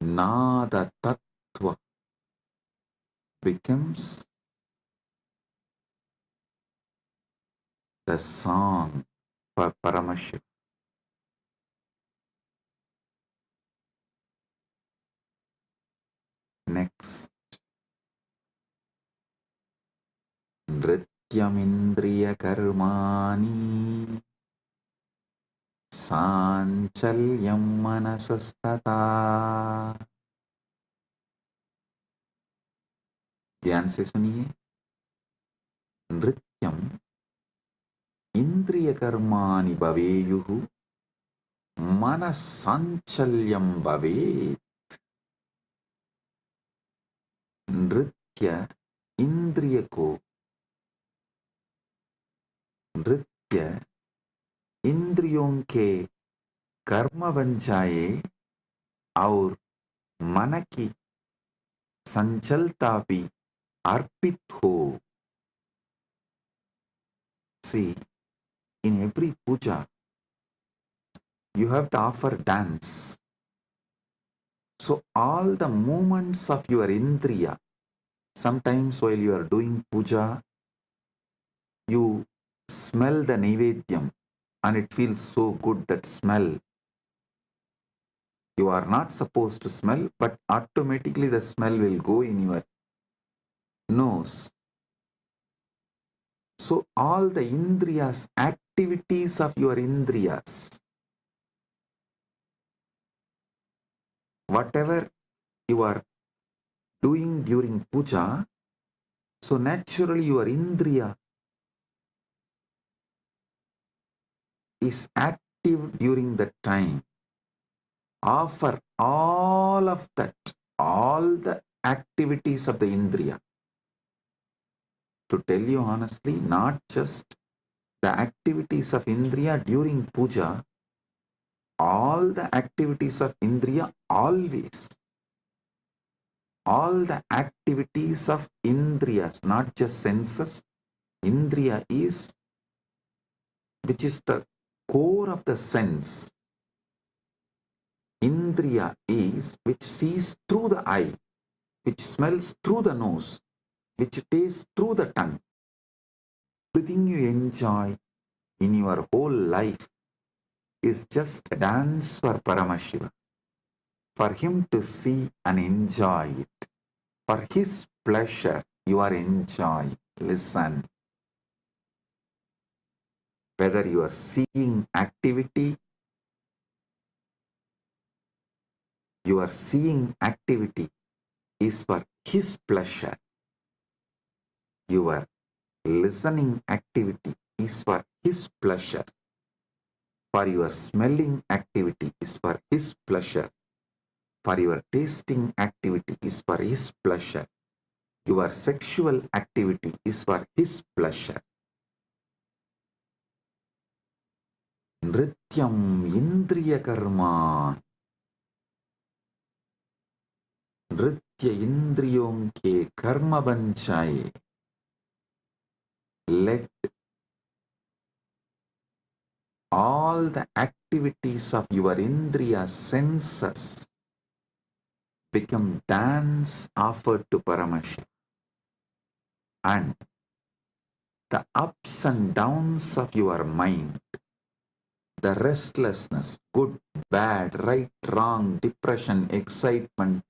Nada Tattva, becomes the song for Paramashiva. Next, Nrityamindriya Karmani Sanchalyam Manasastata. ध्यान से सुनिए. नृत्यम इंद्रिय कर्माणि भवेयुः मनस्साञ्चल्यं भवेत्. नृत्य इंद्रिय को नृत्य इंद्रियों के कर्म बन जाए और मन की संचलता भी अर्पित हो. See, in every puja, you have to offer dance. So all the movements of your indriya, sometimes while you are doing puja, you smell the naivedyam and it feels so good, that smell. You are not supposed to smell, but automatically the smell will go in your nose. So all the indriyas, activities of your indriyas, whatever you are doing during puja, so naturally your indriya is active during that time. Offer all of that, all the activities of the indriya. To tell you honestly, not just the activities of indriya during puja, all the activities of indriya always. All the activities of indriyas, not just senses. Indriya is, which is the core of the sense. Indriya is which sees through the eye, which smells through the nose, which tastes through the tongue. Everything you enjoy in your whole life is just a dance for Paramashiva, for him to see and enjoy it. For his pleasure, you are enjoying. Listen. Whether you are seeing activity, your seeing activity is for his pleasure. Your listening activity is for his pleasure. For your smelling activity is for his pleasure. For your tasting activity is for his pleasure. Your sexual activity is for his pleasure. Nrityam indriya karma. नृत्य इंद्रियों के कर्म बन जाए. Let all the activities of your indriya senses become dance offered to Paramashiva. And the ups and downs of your mind, the restlessness, good, bad, right, wrong, depression, excitement,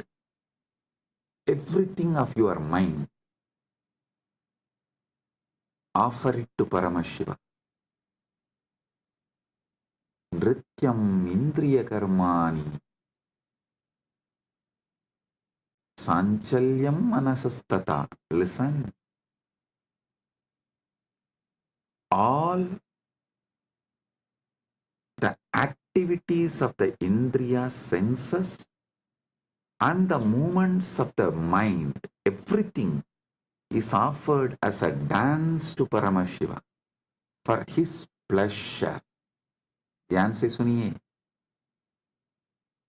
everything of your mind, offer it to Paramashiva. Nrityam indriya karmani sanchalyam manasastata. Listen. All the activities of the indriya senses and the movements of the mind, everything is offered as a dance to Paramashiva for his pleasure. ध्यान से सुनिए.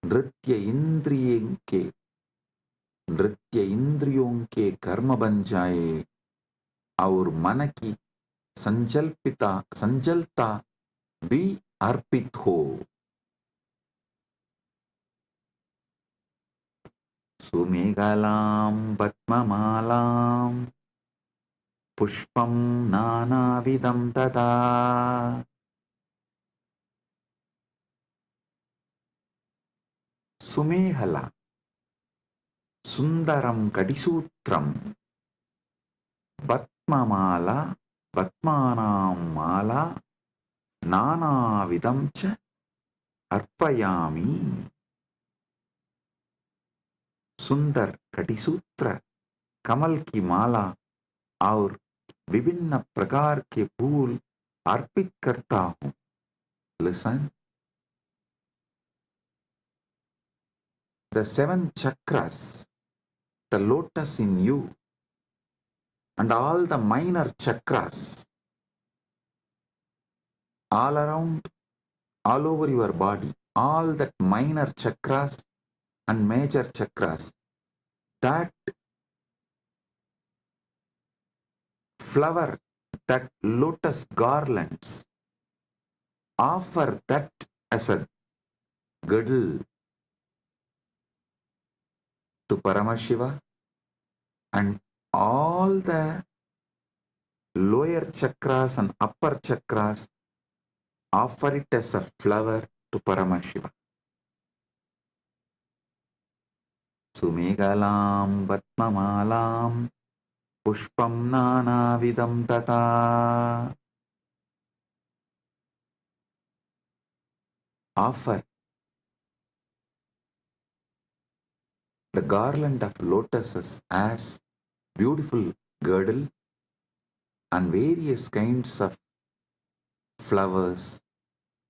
नृत्य इंद्रियों के कर्म बन जाए और मन की संजलता भी अर्पित हो. सुमेघलां पद्ममालां पुष्पं नानाविधं तथा सुमेहला सुन्दरं कटिसूत्रं पद्ममाला पद्मानां माला नानाविधं च अर्पयामि सुंदर कटिसूत्र कमल की माला और विभिन्न प्रकार के फूल अर्पित करता हूँ. Listen, the 7 chakras, the lotus in you, and all the minor chakras, all around, all over your body, all that minor chakras and major chakras, that flower, that lotus garlands, offer that as a girdle to Paramashiva, and all the lower chakras and upper chakras offer it as a flower to Paramashiva. Sumegalam Vatmamalam Pushpam Nanavidam Tata. Offer the garland of lotuses as beautiful girdle and various kinds of flowers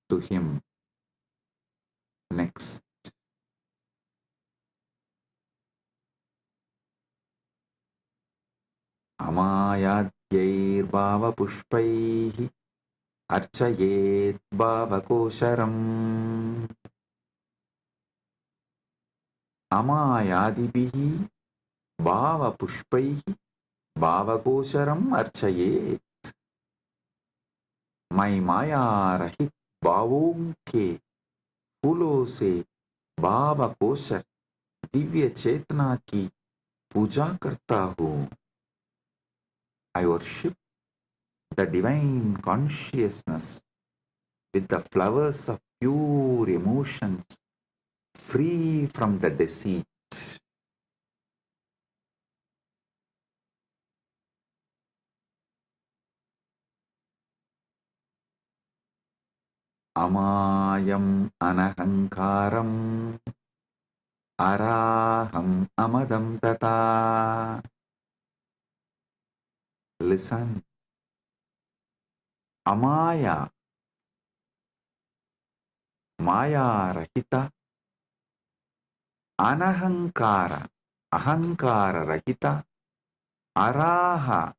to him. Next. Amayadyir bhava pushpaihi archayet bhava kosharam. Amayadibihi bhava pushpaihi bhava kosharam archayet. मैं माया रहित भावों के फूलों से भाव kosher Divya चेतना की पूजा करता हूँ. I worship the divine consciousness with the flowers of pure emotions, free from the deceit. Amayam anahankaram araham amadam tata. Listen. Amaya, Maya Rahita, Anahankara, Ahankara Rahita, Araha,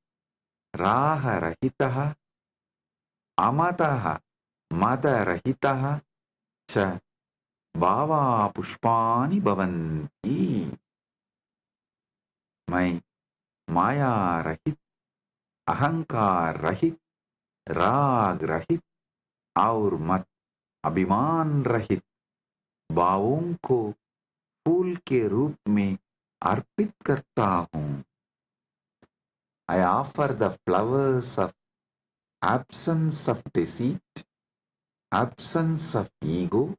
Raha Rahitaha, Amataha, Mata Rahitaha, Cha, Bhava Pushpani Bhavanti. मैं माया रहित, अहंकार रहित, राग रहित और मत अभिमान रहित भावों को फूल के रूप में अर्पित करता हूँ. I offer the flowers of absence of deceit, absence of ego,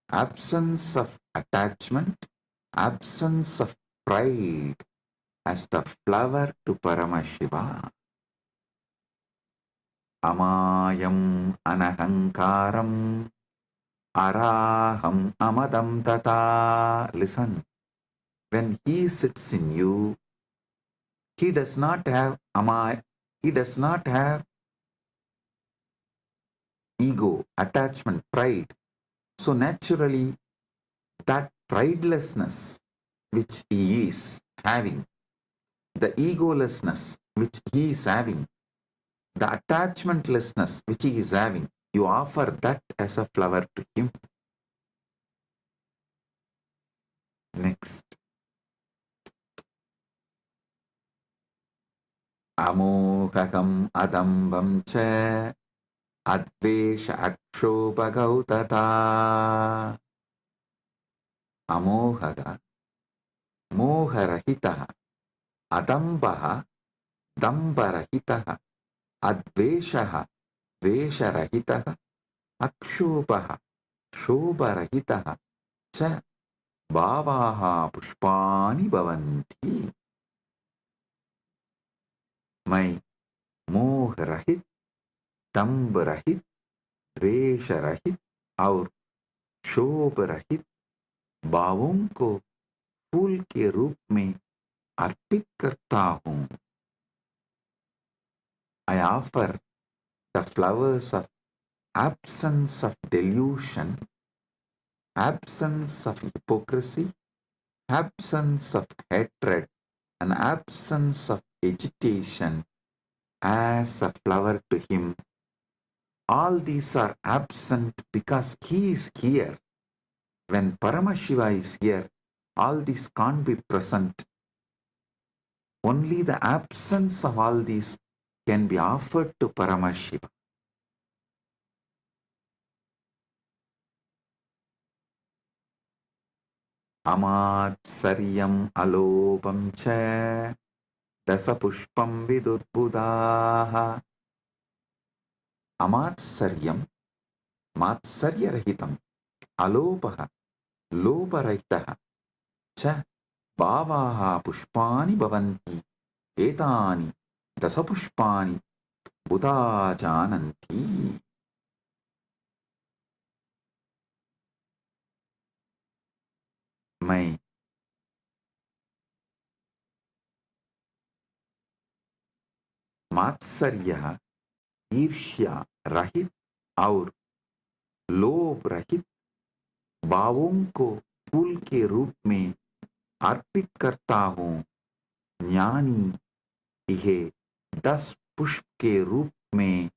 absence of attachment, absence of pride as the flower to Paramashiva. Amayam anahankaram araham amadam tata. Listen, when he sits in you, he does not have he does not have ego, attachment, pride. So naturally, that pridelessness which he is having, the egolessness which he is having, the attachmentlessness which he is having, you offer that as a flower to him. Next. Amohakam adambam cha advesha akshopagautata. Amohaga moharahitaha adambaha dambarahitah, adveshah, vesharahitah, akshobah, shobharahitah, cha bhavaha pushpani bhavanti. मैं मोह रहित, दंभ रहित, द्वेष रहित और शोभ रहित भावों को फूल के रूप में अर्पित करता हूँ. I offer the flowers of absence of delusion, absence of hypocrisy, absence of hatred, and absence of agitation as a flower to him. All these are absent because he is here. When Paramashiva is here, all these can't be present. Only the absence of all these can be offered to Paramashiva. Amatsaryam alopam cha dasapushpam vidurbudaha. Amatsaryam, matsaryarahitam, alopaha, loparahitaha, cha bhavaha pushpani bhavanti, etani dasapushpani buddha jananti. मैं मात्सर्य, ईर्ष्या रहित और लोभ रहित भावों को फूल के रूप में अर्पित करता हूँ. ज्ञानी यह 10 पुष्प के रूप में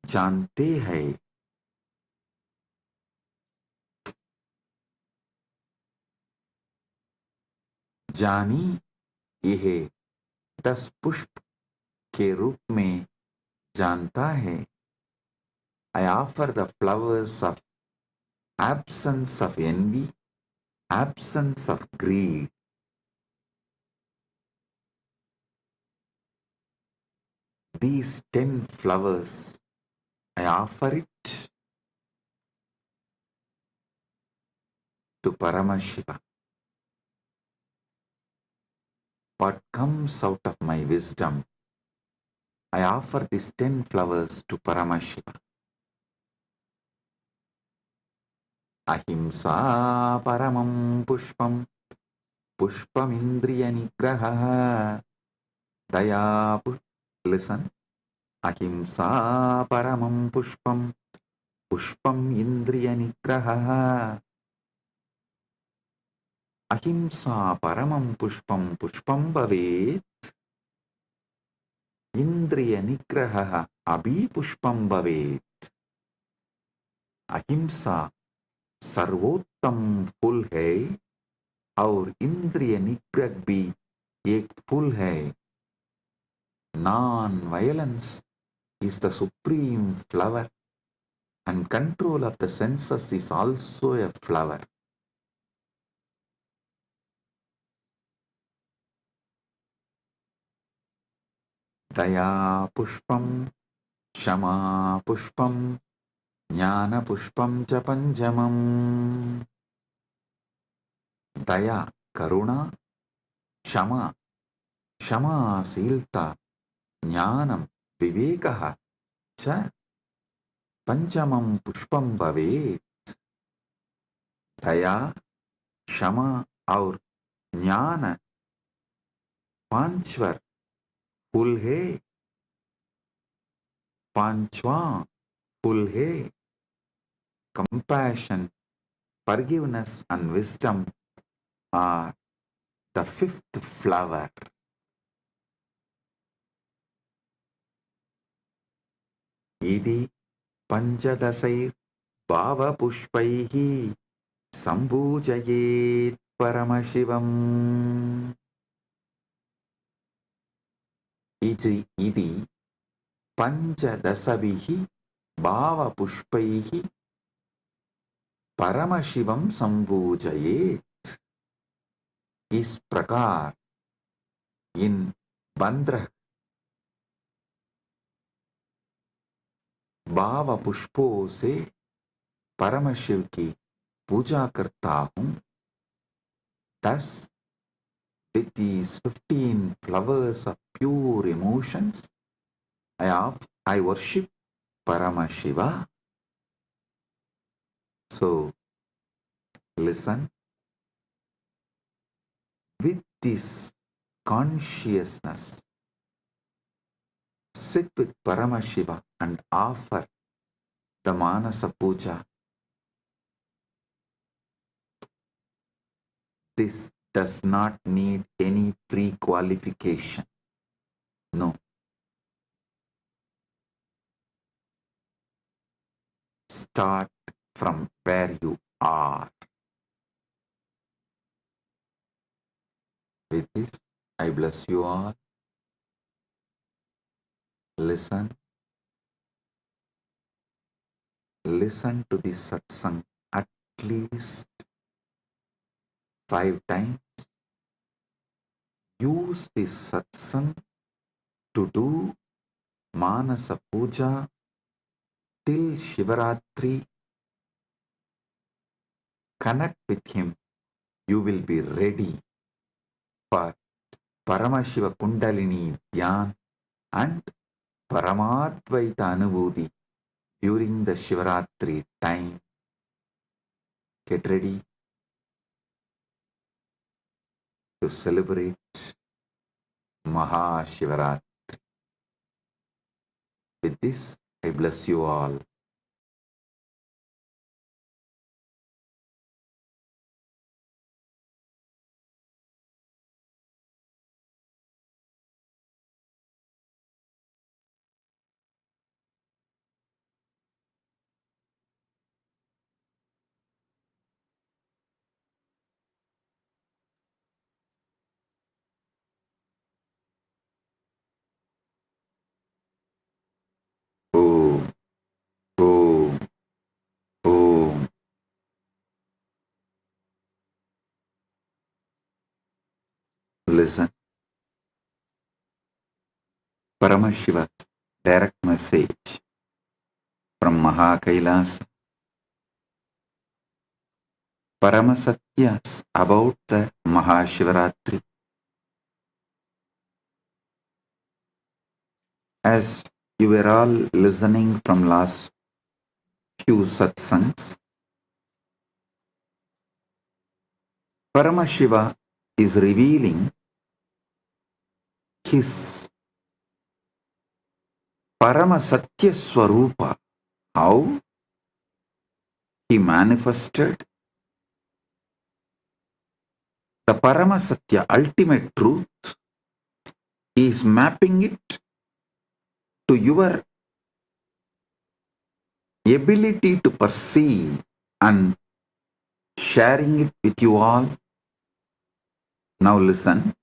जानते हैं. जानी यह 10 पुष्प के रूप में जानता है. I offer the flowers of absence of envy, absence of greed. These 10 flowers, I offer it to Paramashiva. What comes out of my wisdom, I offer these 10 flowers to Paramashiva. Ahimsa paramam pushpam, pushpam indriya nigraha, daya. Listen. Ahimsa paramam pushpam, pushpam indriya nigraha. Ahimsa paramam pushpam, pushpam bhavet. Indriya nigraha abhi pushpam bhavet. अहिंसा सर्वोत्तम फूल है और इंद्रिय निग्रह भी एक फूल है. Non-violence is the supreme flower and control of the senses is also a flower. Daya pushpam, shama pushpam, jnana pushpam cha panjamam. Daya, karuna, shama, क्षमाशीलता, ज्ञानम, विवेकः च पंचमं पुष्पम भवेत्. दया, क्षमा और ज्ञान पांचवर फूल है. पांचवां फूल है. Compassion, forgiveness and wisdom are the fifth flower. इति पंचदशैर् भावपुष्पैः सम्पूजयेत् परमशिवम्. इति पंचदशभिः भावपुष्पैः परमशिवं सम्पूजयेत्. इस प्रकार इन 15 भाव पुष्पों से परम शिव की पूजा करता हूँ. Thus, with these 15 flowers of pure emotions, I worship Paramashiva. So, listen. With this consciousness, sit with Paramashiva and offer the Manasa Puja. This does not need any pre-qualification. No. Start from where you are. With this, I bless you all. Listen. Listen to this satsang at least 5 times. Use this satsang to do Manasa Puja till Shivaratri. Connect with him. You will be ready for Paramashiva Kundalini Dhyan and Paramadvaita Anubhuti during the Shivaratri time. Get ready to celebrate MahaShivaratri. With this, I bless you all. Om, Om, Om. Listen. Paramashiva's direct message from MahaKailasa. Paramasatyas about the MahaShivaratri. As you were all listening from last few satsangs, Paramashiva is revealing his Paramasatya Swarupa, how he manifested the Paramasatya ultimate truth. He is mapping it to your ability to perceive and sharing it with you all. Now listen.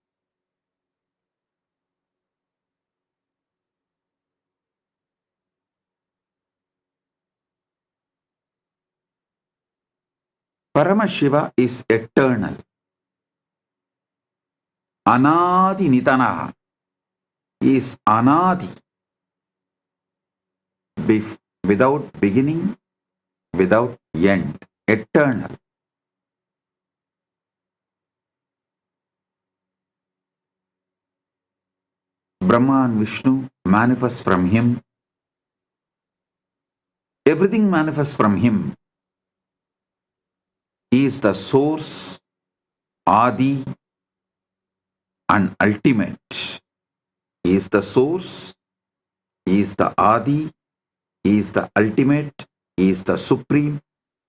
Paramashiva is eternal. Anadi Nitanaha. He is Anadi. Without beginning, without end. Eternal. Brahma and Vishnu manifest from him. Everything manifests from him. He is the source, Adi, and ultimate. He is the source, he is the Adi, he is the ultimate, he is the supreme,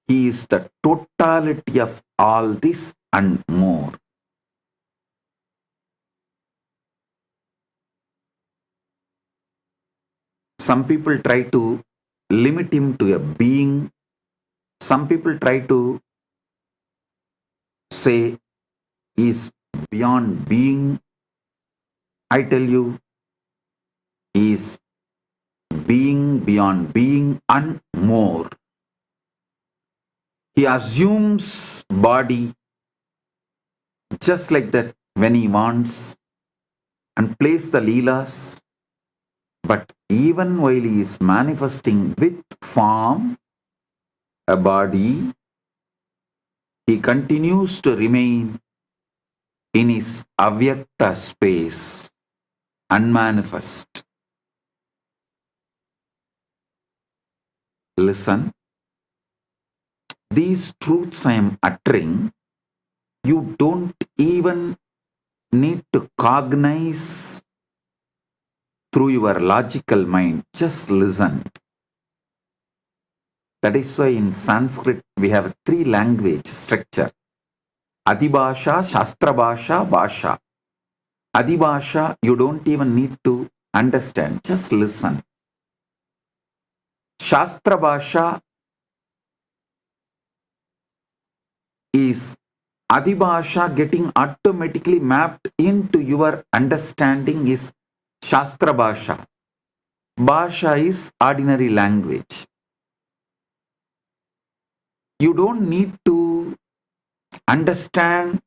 he is the totality of all this and more. Some people try to limit him to a being. Some people try to say he is beyond being. I tell you, he is being beyond being and more. He assumes body just like that when he wants and plays the leelas But even while he is manifesting with form, a body, he continues to remain in his avyakta space, unmanifest. Listen, these truths I am uttering, you don't even need to cognize through your logical mind. Just listen. That is why in Sanskrit we have a 3 language structure. Adibhasha, Shastra Bhasha, Bhasha. Adibhasha, you don't even need to understand. Just listen. Shastra Bhasha is Adibhasha getting automatically mapped into your understanding is Shastra Bhasha. Bhasha is ordinary language. You don't need to understand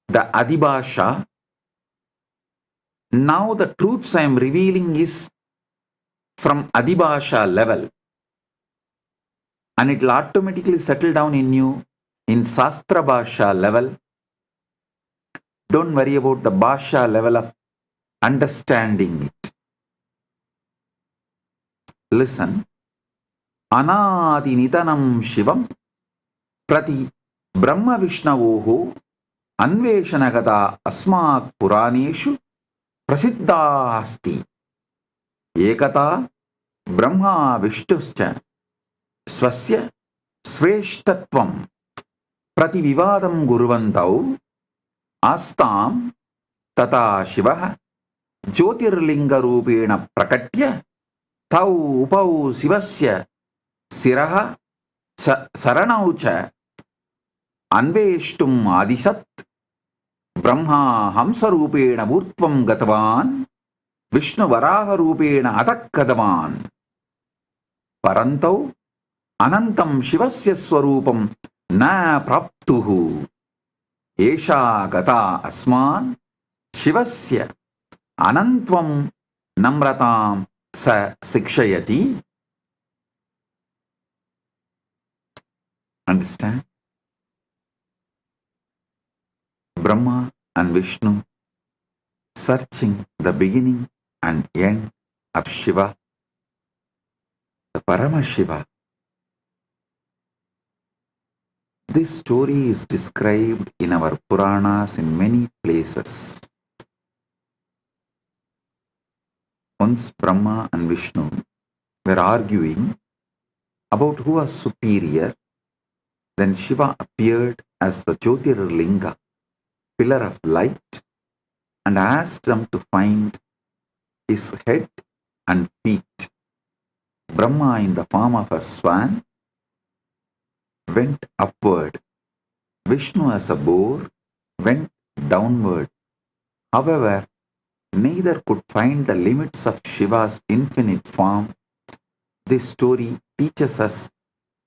the Adibhasha. Now the truths I am revealing is from Adibhasha level, and it will automatically settle down in you in Shastra Bhasha level. Don't worry about the Bhasha level of understanding it. Listen. Anadi Nitanam Shivam Prati Brahma Vishnavoho Anveshanagata Asmak Puraneshu Prasiddha Asti Ekata Brahma Vishtuscha Swasya Shreshtatvam Prati Vivadam Guruvantau Astam Tata Shivaha Jyotirlinga Rupena Prakatya Tau Upau Sivasya Siraha Saranaucha Anveshtum Adisat Brahma Hamsarupena Murtvam Gatavan Vishnu Varaha Rupena Atakkadavan Parantau Anantam Shivasya Swarupam Na Praptuhu Esha Gata Asman Shivasya Anantvam Namratam Sa Sikshayati. Understand? Brahma and Vishnu searching the beginning and end of Shiva, the Paramashiva. This story is described in our Puranas in many places. Once Brahma and Vishnu were arguing about who was superior. Then Shiva appeared as the Jyotirlinga, pillar of light, and asked them to find his head and feet. Brahma, in the form of a swan, went upward. Vishnu, as a boar, went downward. However, neither could find the limits of Shiva's infinite form. This story teaches us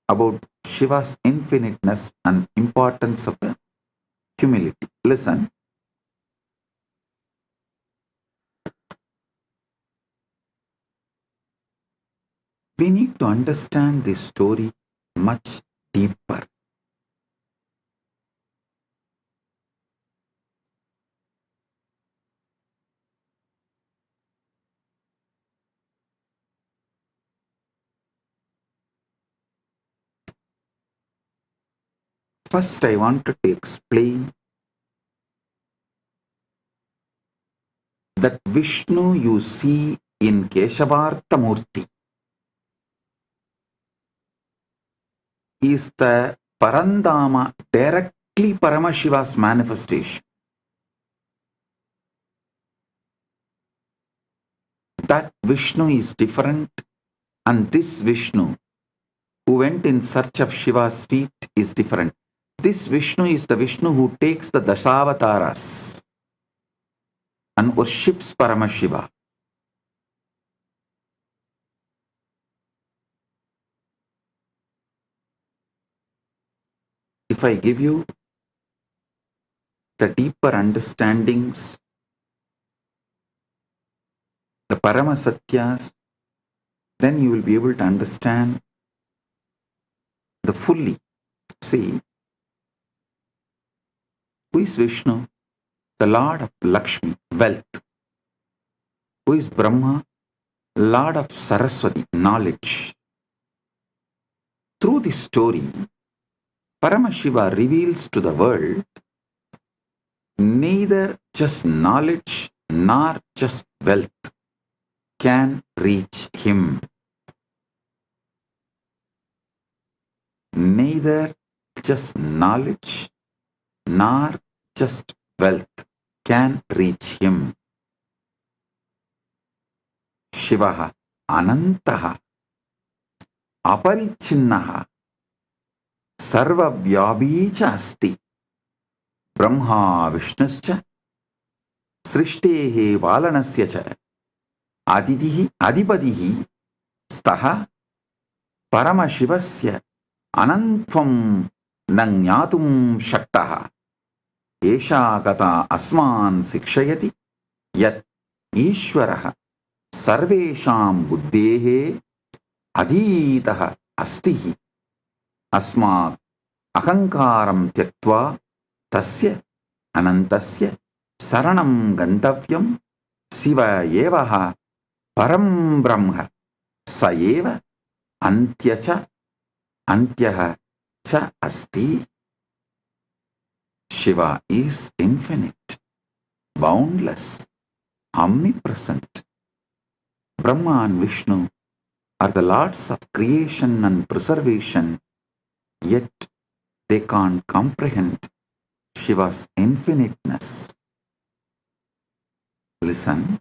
about Shiva's infiniteness and importance of the humility. Listen. We need to understand this story much deeper. First, I wanted to explain that Vishnu you see in Keshavartha Murti is the Parandama, directly Paramashiva's manifestation. That Vishnu is different, and this Vishnu who went in search of Shiva's feet is different. This Vishnu is the Vishnu who takes the Dashavataras and worships Paramashiva. If I give you the deeper understandings, the the Paramasatyas, then you will be able to understand the fully. See, who is Vishnu? The Lord of Lakshmi, wealth. Who is Brahma? Lord of Saraswati, knowledge. Through this story, Paramashiva reveals to the world neither just knowledge nor just wealth can reach him. Neither just knowledge nor just wealth can reach him. Shivaha Anantaha Aparichinnaha Sarvavyabi cha asti Brahma Vishnuscha Srishtehe Valanasya cha Adidihi Adipadihi Staha Paramashivasya Anantvam Nangyatum Shaktaha Esha Gata Asman Sikshayati Yat Ishwaraha Sarvesham Buddhehe Adhitaha Astihi Asmat Ahankaram Tyaktva Tasya Anantasya Saranam Gantavyam Siva Yevaha Param Brahma Sayeva Antyacha Antyaha Cha Asti. Shiva is infinite, boundless, omnipresent. Brahma and Vishnu are the lords of creation and preservation, yet they can't comprehend Shiva's infiniteness. Listen.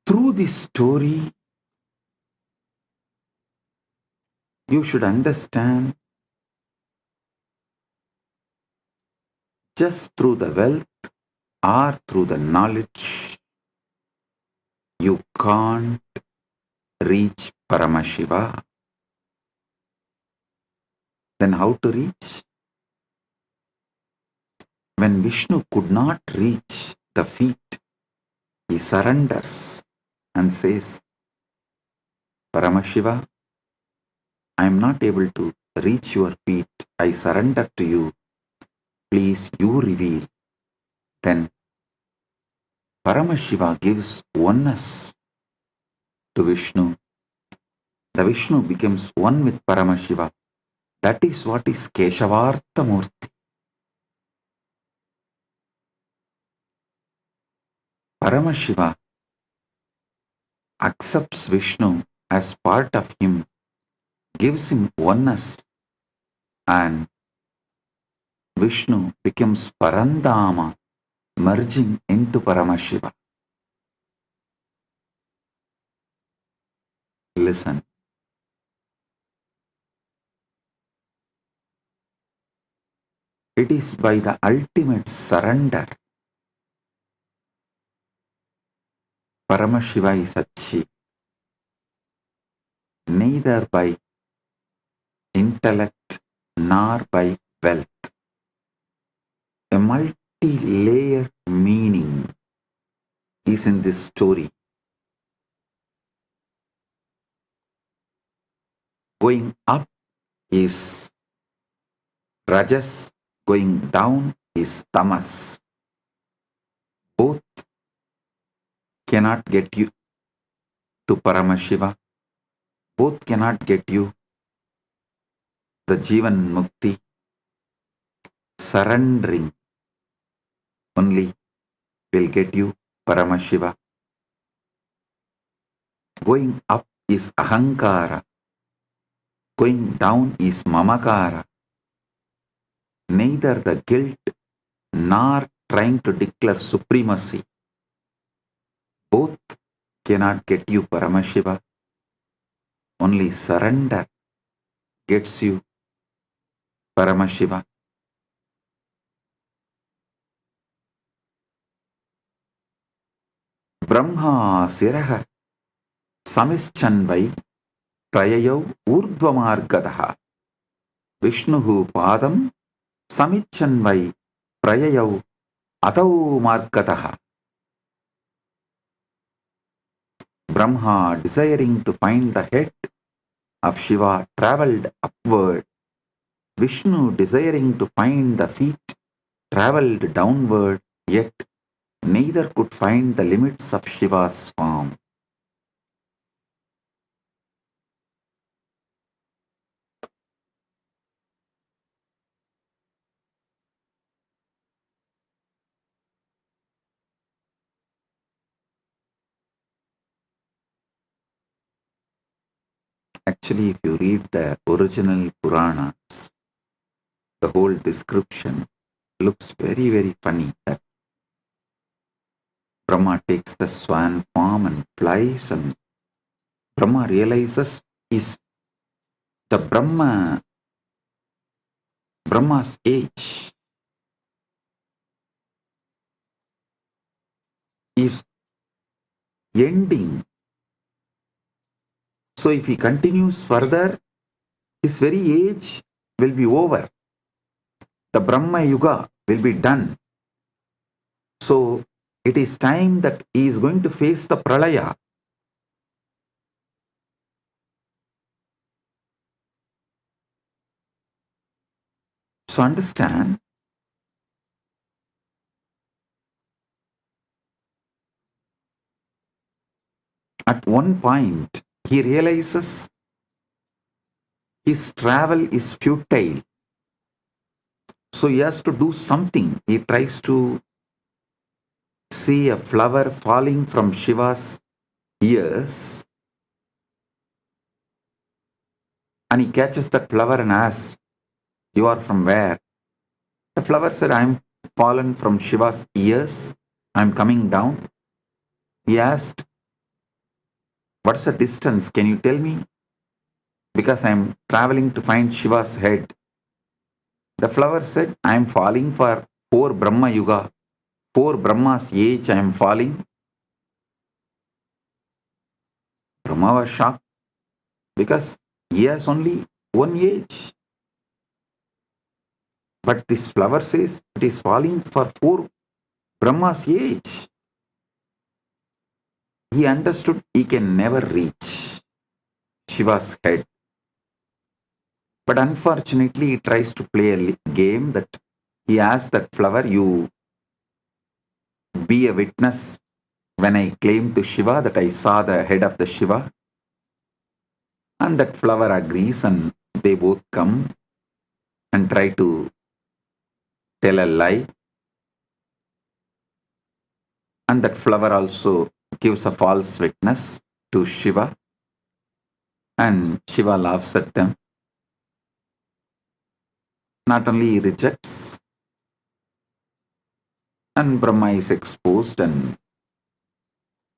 Through this story, you should understand just through the wealth or through the knowledge, you can't reach Paramashiva. Then how to reach? When Vishnu could not reach the feet, he surrenders and says, Paramashiva, I am not able to reach your feet. I surrender to you. Please, you reveal. Then Paramashiva gives oneness to Vishnu. The Vishnu becomes one with Paramashiva. That is what is Keshavartha Murti. Paramashiva accepts Vishnu as part of him, gives him oneness, and Vishnu becomes Parandama, merging into Paramashiva. Listen. It is by the ultimate surrender. Paramashiva is achieved, neither by intellect nor by wealth. A multi-layered meaning is in this story. Going up is Rajas, going down is Tamas. Both cannot get you to Paramashiva. Both cannot get you the Jivan Mukti. Surrendering only will get you Paramashiva. Going up is Ahankara. Going down is Mamakara. Neither the guilt nor trying to declare supremacy. Both cannot get you Paramashiva. Only surrender gets you Paramashiva. Brahma Siraha Samischanvai Trayayau Urdvamargadaha Vishnuhu Padam Samichanvai Prayayau Atau markataha. Brahma, desiring to find the head of Shiva, travelled upward. Vishnu, desiring to find the feet, travelled downward, yet neither could find the limits of Shiva's form. Actually, if you read the original Puranas, the whole description looks very, very funny. That Brahma takes the swan form and flies, and Brahma realizes is the Brahma's age is ending. So if he continues further, his very age will be over. The Brahma Yuga will be done. So it is time that he is going to face the Pralaya. So understand, at one point he realizes his travel is futile. So he has to do something. He tries to see a flower falling from Shiva's ears, and he catches that flower and asks, "You are from where?" The flower said, "I am fallen from Shiva's ears. I am coming down." He asked, "What's the distance? Can you tell me? Because I am traveling to find Shiva's head." The flower said, "I am falling for 4 Brahma Yuga. 4 Brahma's age I am falling." Brahma was shocked because he has only 1 age. But this flower says it is falling for 4 Brahma's age. He understood he can never reach Shiva's head. But unfortunately, he tries to play a game that he asks that flower, "You be a witness when I claim to Shiva that I saw the head of the Shiva." And that flower agrees, and they both come and try to tell a lie. And that flower also gives a false witness to Shiva. And Shiva laughs at them. Not only he rejects, and Brahma is exposed, and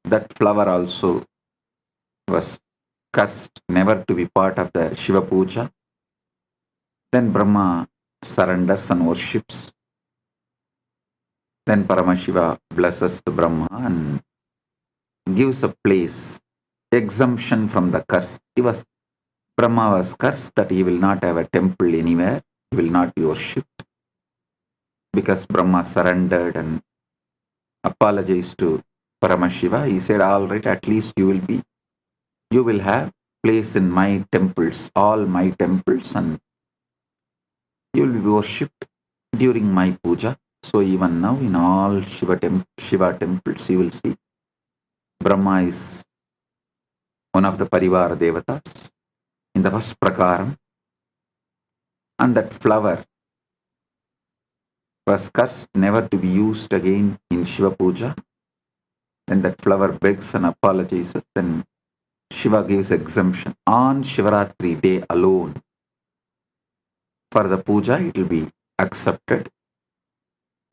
that flower also was cursed never to be part of the Shiva Puja. Then Brahma surrenders and worships. Then Paramashiva blesses the Brahma and gives a place, exemption from the curse. Brahma was cursed that he will not have a temple anywhere, he will not be worshipped. Because Brahma surrendered and apologized to Paramashiva, he said, "All right, at least you will have place in my temples, all my temples, and you will be worshipped during my puja." So even now in all Shiva temples, you will see Brahma is one of the Parivara Devatas in the first prakaram, and that flower was cursed never to be used again in Shiva Puja. Then that flower begs and apologizes, then Shiva gives exemption. On Shivaratri day alone, for the puja, it will be accepted.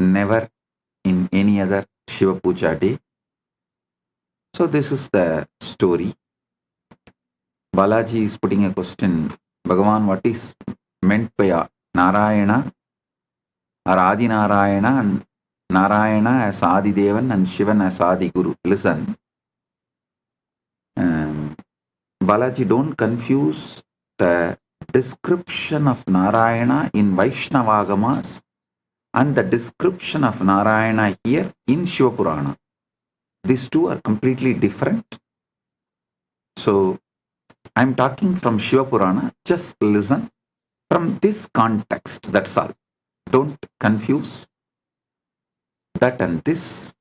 Never in any other Shiva Puja day. So this is the story. Balaji is putting a question. Bhagavan, what is meant by Narayana or Adi Narayana, and Narayana as Adi Devan and Shivan as Adi Guru? Listen. Balaji, don't confuse the description of Narayana in Vaishnavagamas and the description of Narayana here in Shiva Purana. These two are completely different. So I'm talking from Shiva Purana. Just listen from this context. That's all. Don't confuse that and this.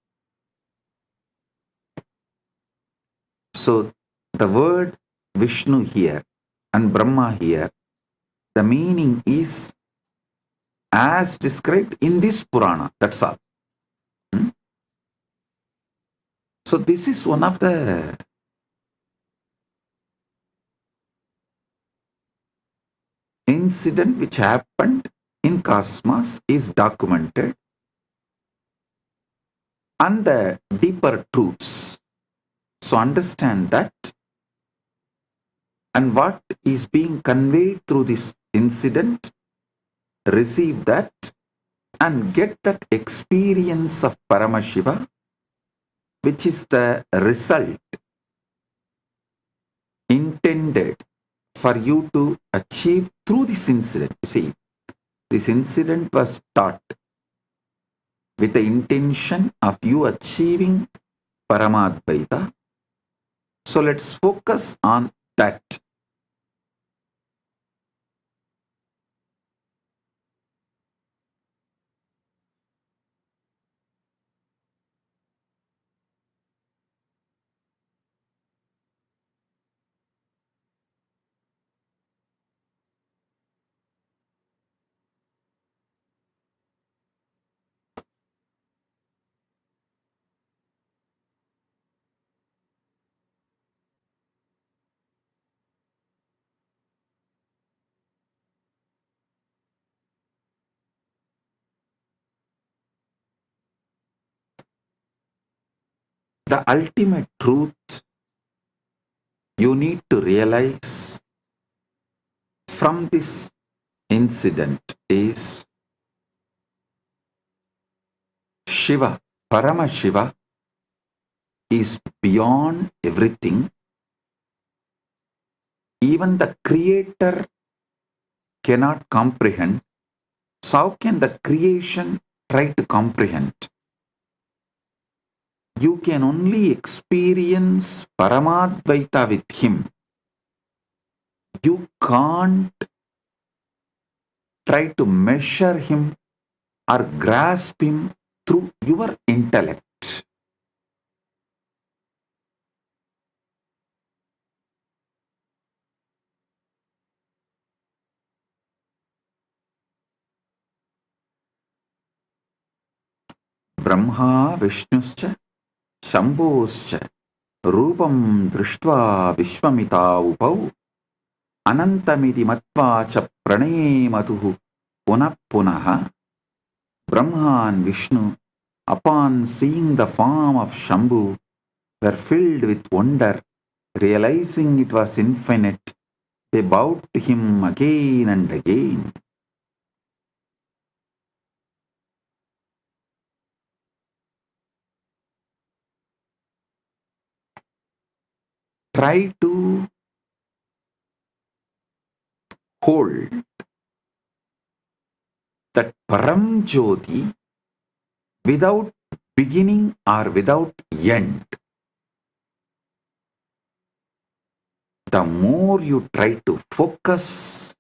So the word Vishnu here and Brahma here, the meaning is as described in this Purana. That's all. So this is one of the incident which happened in cosmos, is documented, and the deeper truths. So understand that, and what is being conveyed through this incident, receive that and get that experience of Paramashiva, which is the result intended for you to achieve through this incident. You see, this incident was taught with the intention of you achieving Paramadvaita. So let's focus on that. The ultimate truth you need to realize from this incident is Shiva, Paramashiva, is beyond everything. Even the creator cannot comprehend. So how can the creation try to comprehend? You can only experience Paramadvaita with him. You can't try to measure him or grasp him through your intellect. Brahma Vishnuscha Shambhoscha Rupam Drishtva Vishwamita Upau Anantamiti Matva Cha Pranay Matuhu Punah Punaha. Brahma and Vishnu, upon seeing the form of Shambhu, were filled with wonder, realizing it was infinite. They bowed to him again and again. Try to hold that Param Jyoti without beginning or without end. The more you try to focus,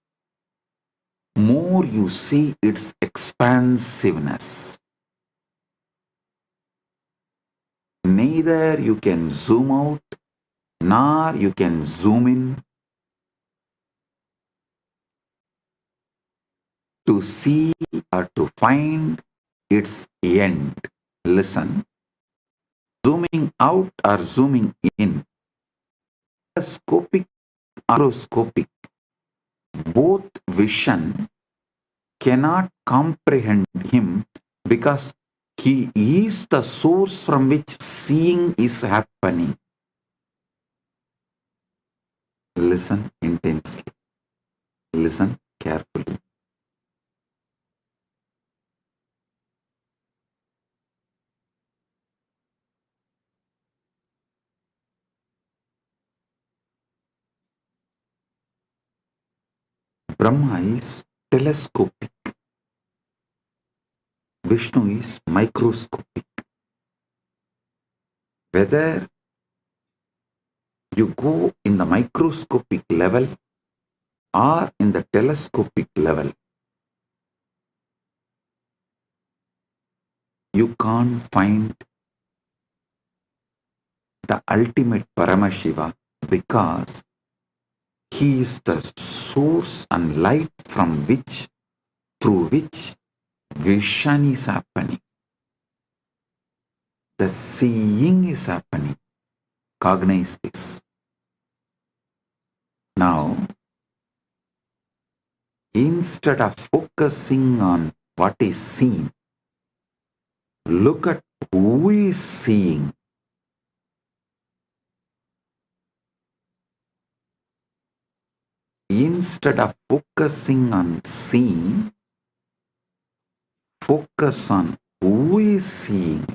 more you see its expansiveness. Neither you can zoom out nor you can zoom in to see or to find its end. Listen, zooming out or zooming in, scopic or macroscopic, both vision cannot comprehend him because he is the source from which seeing is happening. Listen intensely. Listen carefully. Brahma is telescopic. Vishnu is microscopic. Whether you go in the microscopic level or in the telescopic level, you can't find the ultimate Paramashiva, because he is the source and light from which, through which vision is happening. The seeing is happening. Cognize this. Now, instead of focusing on what is seen, look at who is seeing. Instead of focusing on seeing, focus on who is seeing.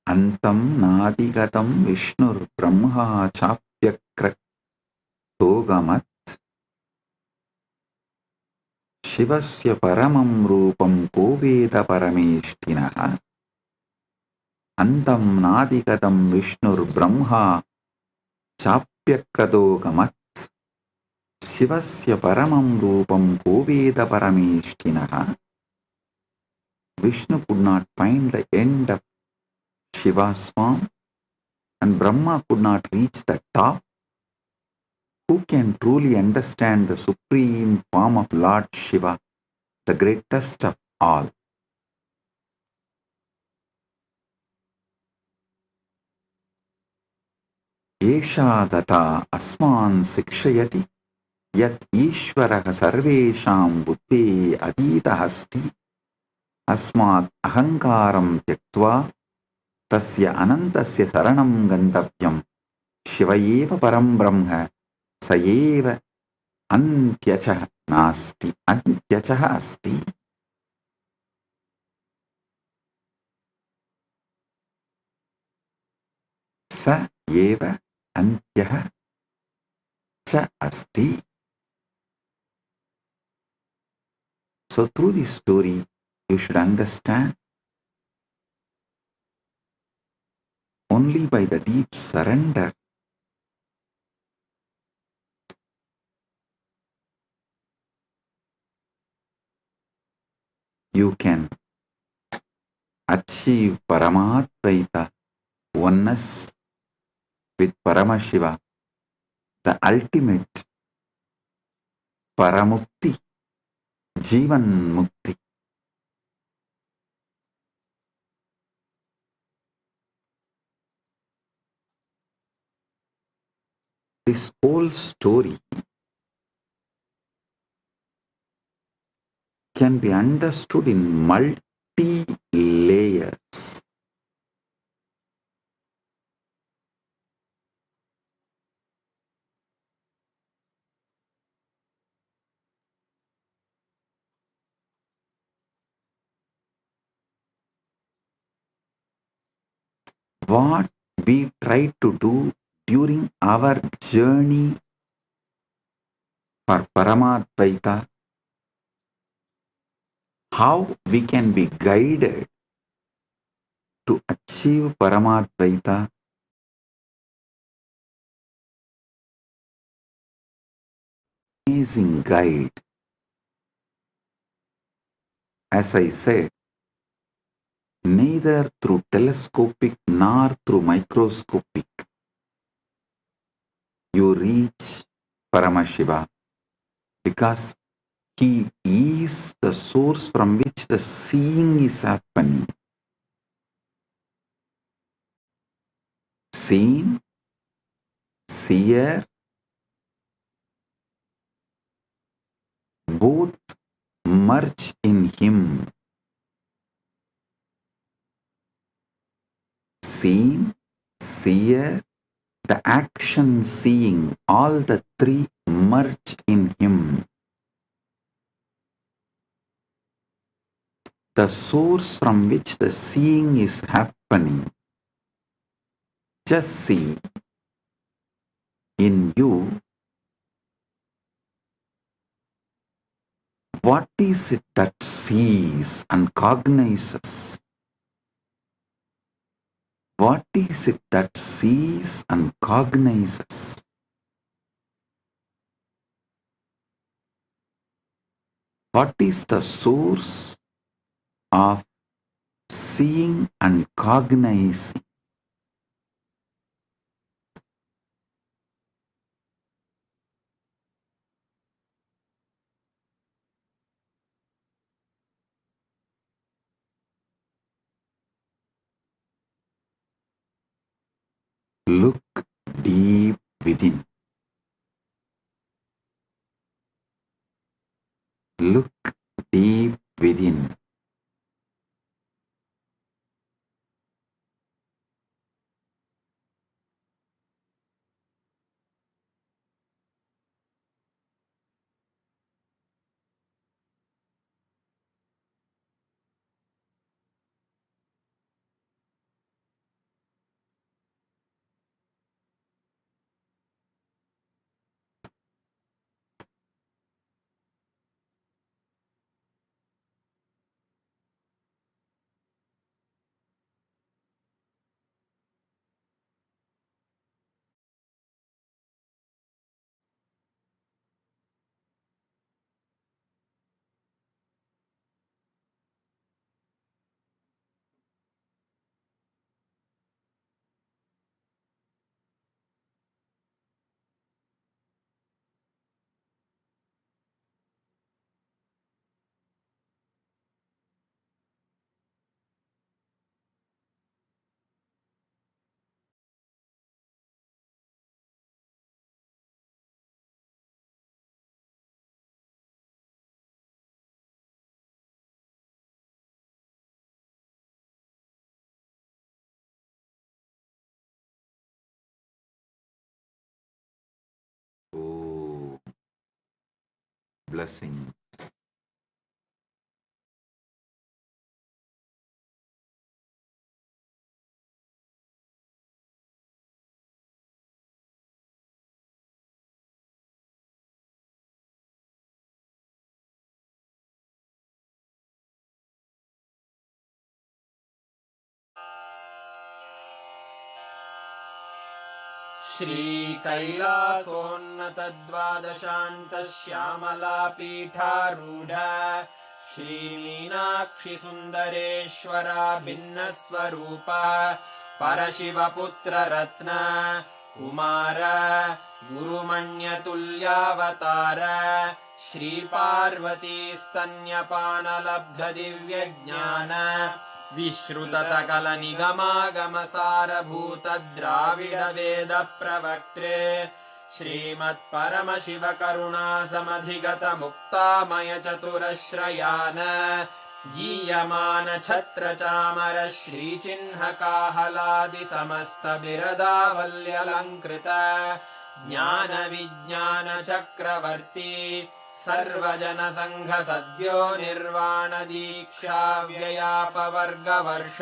Antam nadigatam Vishnur Brahma chapyakratogamat Shivasya paramam rupam koveda parameshtinaha. Antam nadigatam Vishnur Brahma chapyakratogamat Shivasya paramam rupam koveda parameshtinaha. Vishnu could not find the end of Shiva's form, and Brahma could not reach the top. Who can truly understand the supreme form of Lord Shiva, the greatest of all? Esha gata asman sikshayati yat ishvaraha sarvesham buddhe adita hasti asmat ahankaram tyaktva tasya anantasya saranam gantavyam Shivayeva param brahma sayeva antyacha nasti antyacha asti. Sa eva antyaha cha asti. So through this story, you should understand only by the deep surrender you can achieve Paramadvaita, oneness with Paramashiva, the ultimate Paramukti, Jivan Mukti. This whole story can be understood in multi-layers. What we try to do during our journey for Paramadvaita, how we can be guided to achieve Paramadvaita, amazing guide. As I said, neither through telescopic nor through microscopic you reach Paramashiva, because he is the source from which the seeing is happening. Seen, seer, both merge in him. Seen, seer, the action seeing, all the three merge in him. The source from which the seeing is happening. Just see in you, what is it that sees and cognizes? What is it that sees and cognizes? What is the source of seeing and cognizing? Look deep within. Look deep within. Oh, blessing. श्रीकैलासोन्नतद्वादशान्तश्यामलापीठारूढ श्रीमीनाक्षिसुन्दरेश्वरा भिन्नस्वरूप परशिवपुत्ररत्न Kumar गुरुमण्यतुल्यावतार श्रीपार्वतीस्तन्यपानलब्धदिव्यज्ञान विश्रुतसकलनिगमागमसारभूत Dravid वेदप्रवक्त्रे श्रीमत्परमशिवकरुणासमधिगतमुक्तामय चतुरश्रयान गीयमान छत्रचामर श्रीचिह्नकाहलादिसमस्तबिरदावल्यलङ्कृत ज्ञानविज्ञानचक्रवर्ती सर्वजनसङ्घसद्यो निर्वाण दीक्षा व्ययापवर्गवर्ष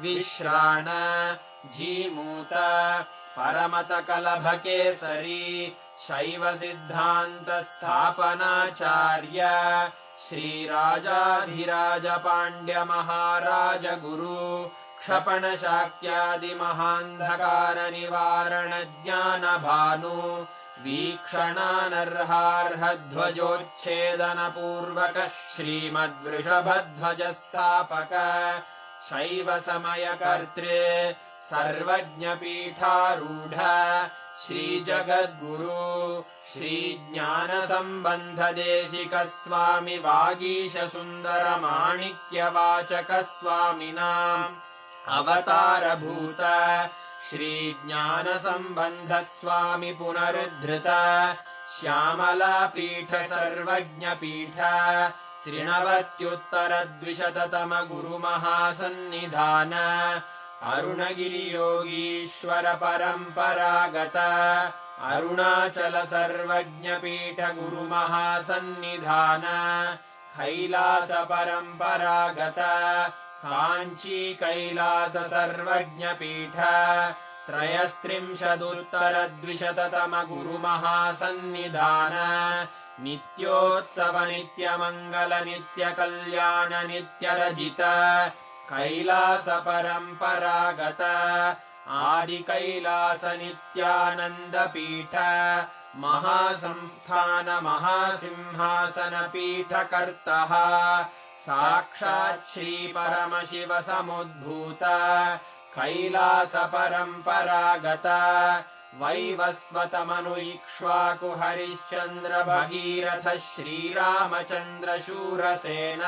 विश्राण जीमूत परमतकलभकेसरी शैवसिद्धान्तस्थापनाचार्य श्रीराजाधिराज पाण्ड्य महाराज गुरु क्षपणशाक्यादिमहान्धकार निवारण ज्ञानभानु वीक्षणानर्हार्हध्वजोच्छेदनपूर्वक श्रीमद्वृषभध्वजस्थापक शैव समयकर्त्रे सर्वज्ञपीठारूढ श्रीजगद्गुरु श्रीज्ञानसम्बन्धदेशिकस्वामि वागीशसुन्दरमाणिक्यवाचकस्वामिनाम् अवतारभूत श्रीज्ञानसम्बन्धस्वामि पुनरुद्धृत श्यामलापीठ सर्वज्ञपीठ त्रिनवत्युत्तरद्विशततम गुरुमहासन्निधान अरुणगिरियोगीश्वर परम्परागत अरुणाचल सर्वज्ञपीठ गुरुमहासन्निधान कैलास परम्परागत काञ्ची कैलास सर्वज्ञपीठ त्रयस्त्रिंशदुत्तरद्विशततम गुरुमहासन्निधान नित्योत्सव नित्यमङ्गल नित्यकल्याण नित्यरजित कैलास परम्परागत आदिकैलास नित्यानन्दपीठ महासंस्थान महासिंहासन पीठकर्तः साक्षात् श्री परमशिव समुद्भूत कैलास परम्परागत वैवस्वतमनु इक्ष्वाकु हरिश्चन्द्र भगीरथ श्रीरामचन्द्र शूरसेन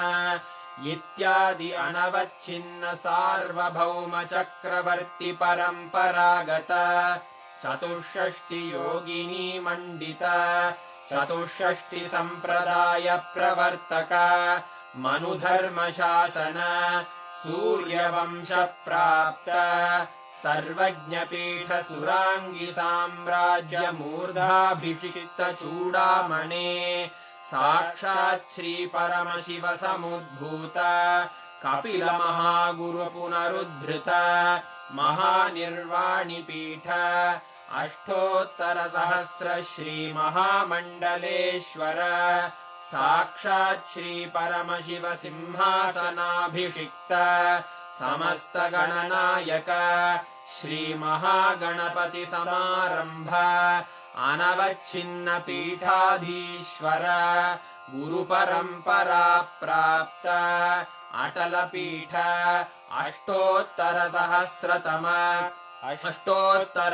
इत्यादि अनवच्छिन्न सार्वभौम चक्रवर्ति परम्परागत चतुष्षष्टि योगिनी मण्डित चतुष्षष्टि सम्प्रदाय प्रवर्तक मनुधर्मशासन सूर्यवंश प्राप्त सर्वज्ञपीठ सुराङ्गी साम्राज्य मूर्धाभिषिक्त चूडामणे साक्षात् श्री परमशिव समुद्भूत कपिल महागुरु पुनरुद्धृत महानिर्वाणिपीठ अष्टोत्तर सहस्र श्री महामण्डलेश्वर साक्षात् श्री परमशिव सिंहासनाभिषिक्त समस्त गणनायक श्री महागणपति समारंभ अनवच्छिन्न पीठाधीश्वर गुरु परंपरा प्राप्त अटल पीठ अष्टोत्तर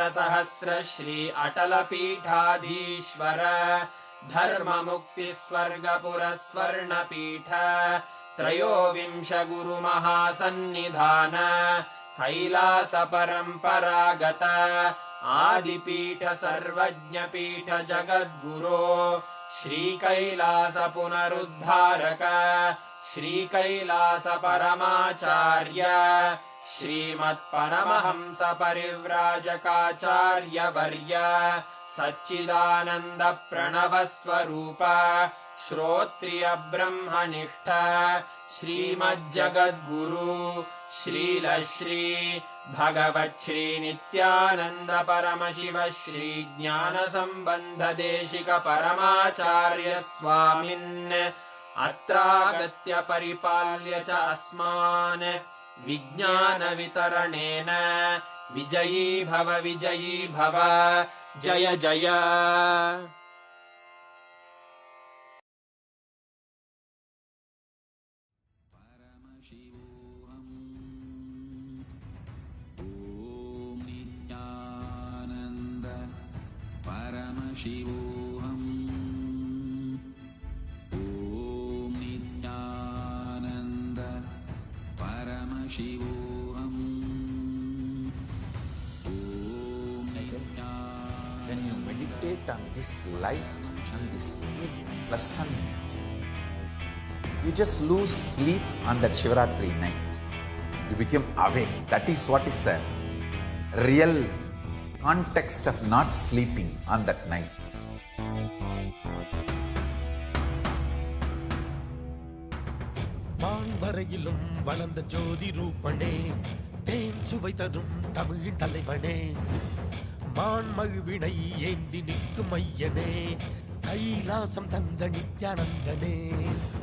सहस्र श्री अटल पीठाधीश्वर धर्म मुक्ति स्वर्गपुर स्वर्ण पीठ त्रयोविंश गुरु महासन्निधान कैलास परम्परागत आदिपीठ सर्वज्ञपीठ जगद्गुरो श्री कैलास पुनरुद्धारक श्री कैलास परमाचार्य श्रीमत्परमहंस परिव्राजकाचार्य वर्य सच्चिदानंद प्रणव स्वरूप श्रोत्रिय ब्रह्मनिष्ठ श्रीमज्जगद्गुरु श्रील श्री भगवत् श्री नित्यानंद परमशिव श्री ज्ञान संबंध देशिक परमाचार्य स्वामिन् अत्रागत्य परिपाल्य च अस्मान् विज्ञान वितरणेन विजयी भव जय जय। परमशिवोऽहम् ॐ नित्यानन्द परमशिवोऽहम् ॐ Nityanand. When you meditate on this light and this pleasant, you just lose sleep on that Shivaratri night. You become awake. That is what is the real context of not sleeping on that night. வான்வரையிலும் வளர்ந்த ஜோதி ரூபனே தேன் சுவை தரும் தமிழின் தலைவனே மான்மகிழ்வினை ஏந்தி நிற்கும் ஐயனே கைலாசம் தந்த நித்யானந்தனே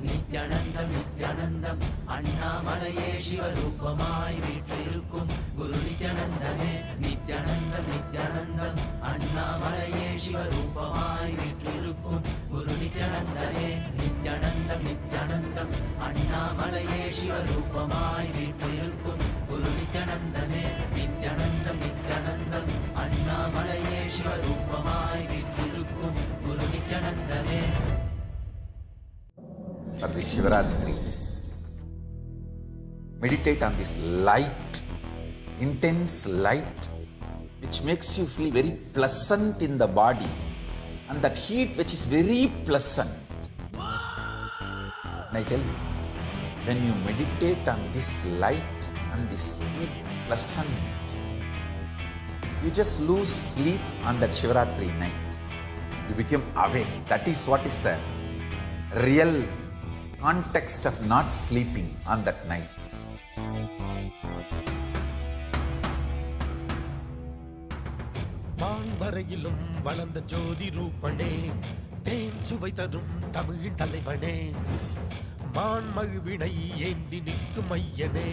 நித்யானந்தம் நித்யானந்தம் அண்ணாமலையே சிவரூபமாய் வீற்றிருக்கும் குரு நித்யானந்தனே நித்யானந்தம் நித்யானந்தம் அண்ணாமலையே சிவரூபமாய் வீற்றிருக்கும் குரு நித்யானந்தமே நித்யானந்தம் நித்யானந்தம் அண்ணாமலையே சிவரூபமாய் வீற்றிருக்கும் குரு நித்யானந்தமே நித்யானந்தம் நித்யானந்தம் அண்ணாமலையே சிவரூபமாய் வீற்றிருக்கும் குரு நித்யானந்தமே. For this Shivaratri, meditate on this light, intense light, which makes you feel very pleasant in the body, and that heat which is very pleasant. And I tell you, when you meditate on this light and this heat pleasant, you just lose sleep on that Shivaratri night. You become awake. That is what is the real context of not sleeping on that night. வான்வரையிலும் வளர்ந்த ஜோதி ரூபனே தேன் சுவை தரும் தமிழின் தலைவனே மான் மகிழ்வினை ஏந்தி நிற்கும் ஐயனே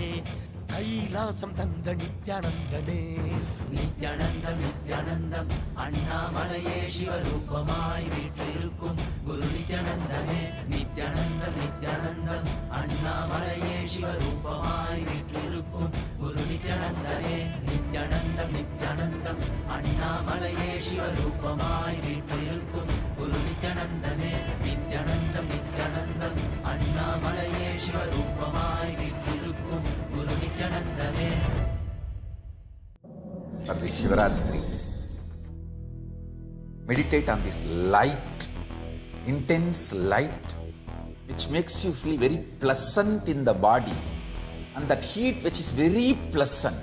கைலாசம் தந்த நித்யானந்தனே நித்யானந்தம் நித்யானந்தம் அண்ணாமலையே சிவரூபமாய் வீற்றிருக்கும் குரு நித்யானந்தமே நித்யானந்தம் நித்யானந்தம் அண்ணாமலையே சிவரூபமாய் வீற்றிருக்கும் குரு நித்யானந்தமே நித்யானந்தம் நித்யானந்தம் அண்ணாமலையே சிவரூபமாய் வீற்றிருக்கும் குரு நித்யானந்தமே நித்யானந்தம் நித்யானந்தம் அண்ணாமலையே சிவரூபமாய் வீற்றிருக்கும் குரு நித்யானந்தமே. For this Shivaratri, meditate on this light, intense light, which makes you feel very pleasant in the body, and that heat which is very pleasant.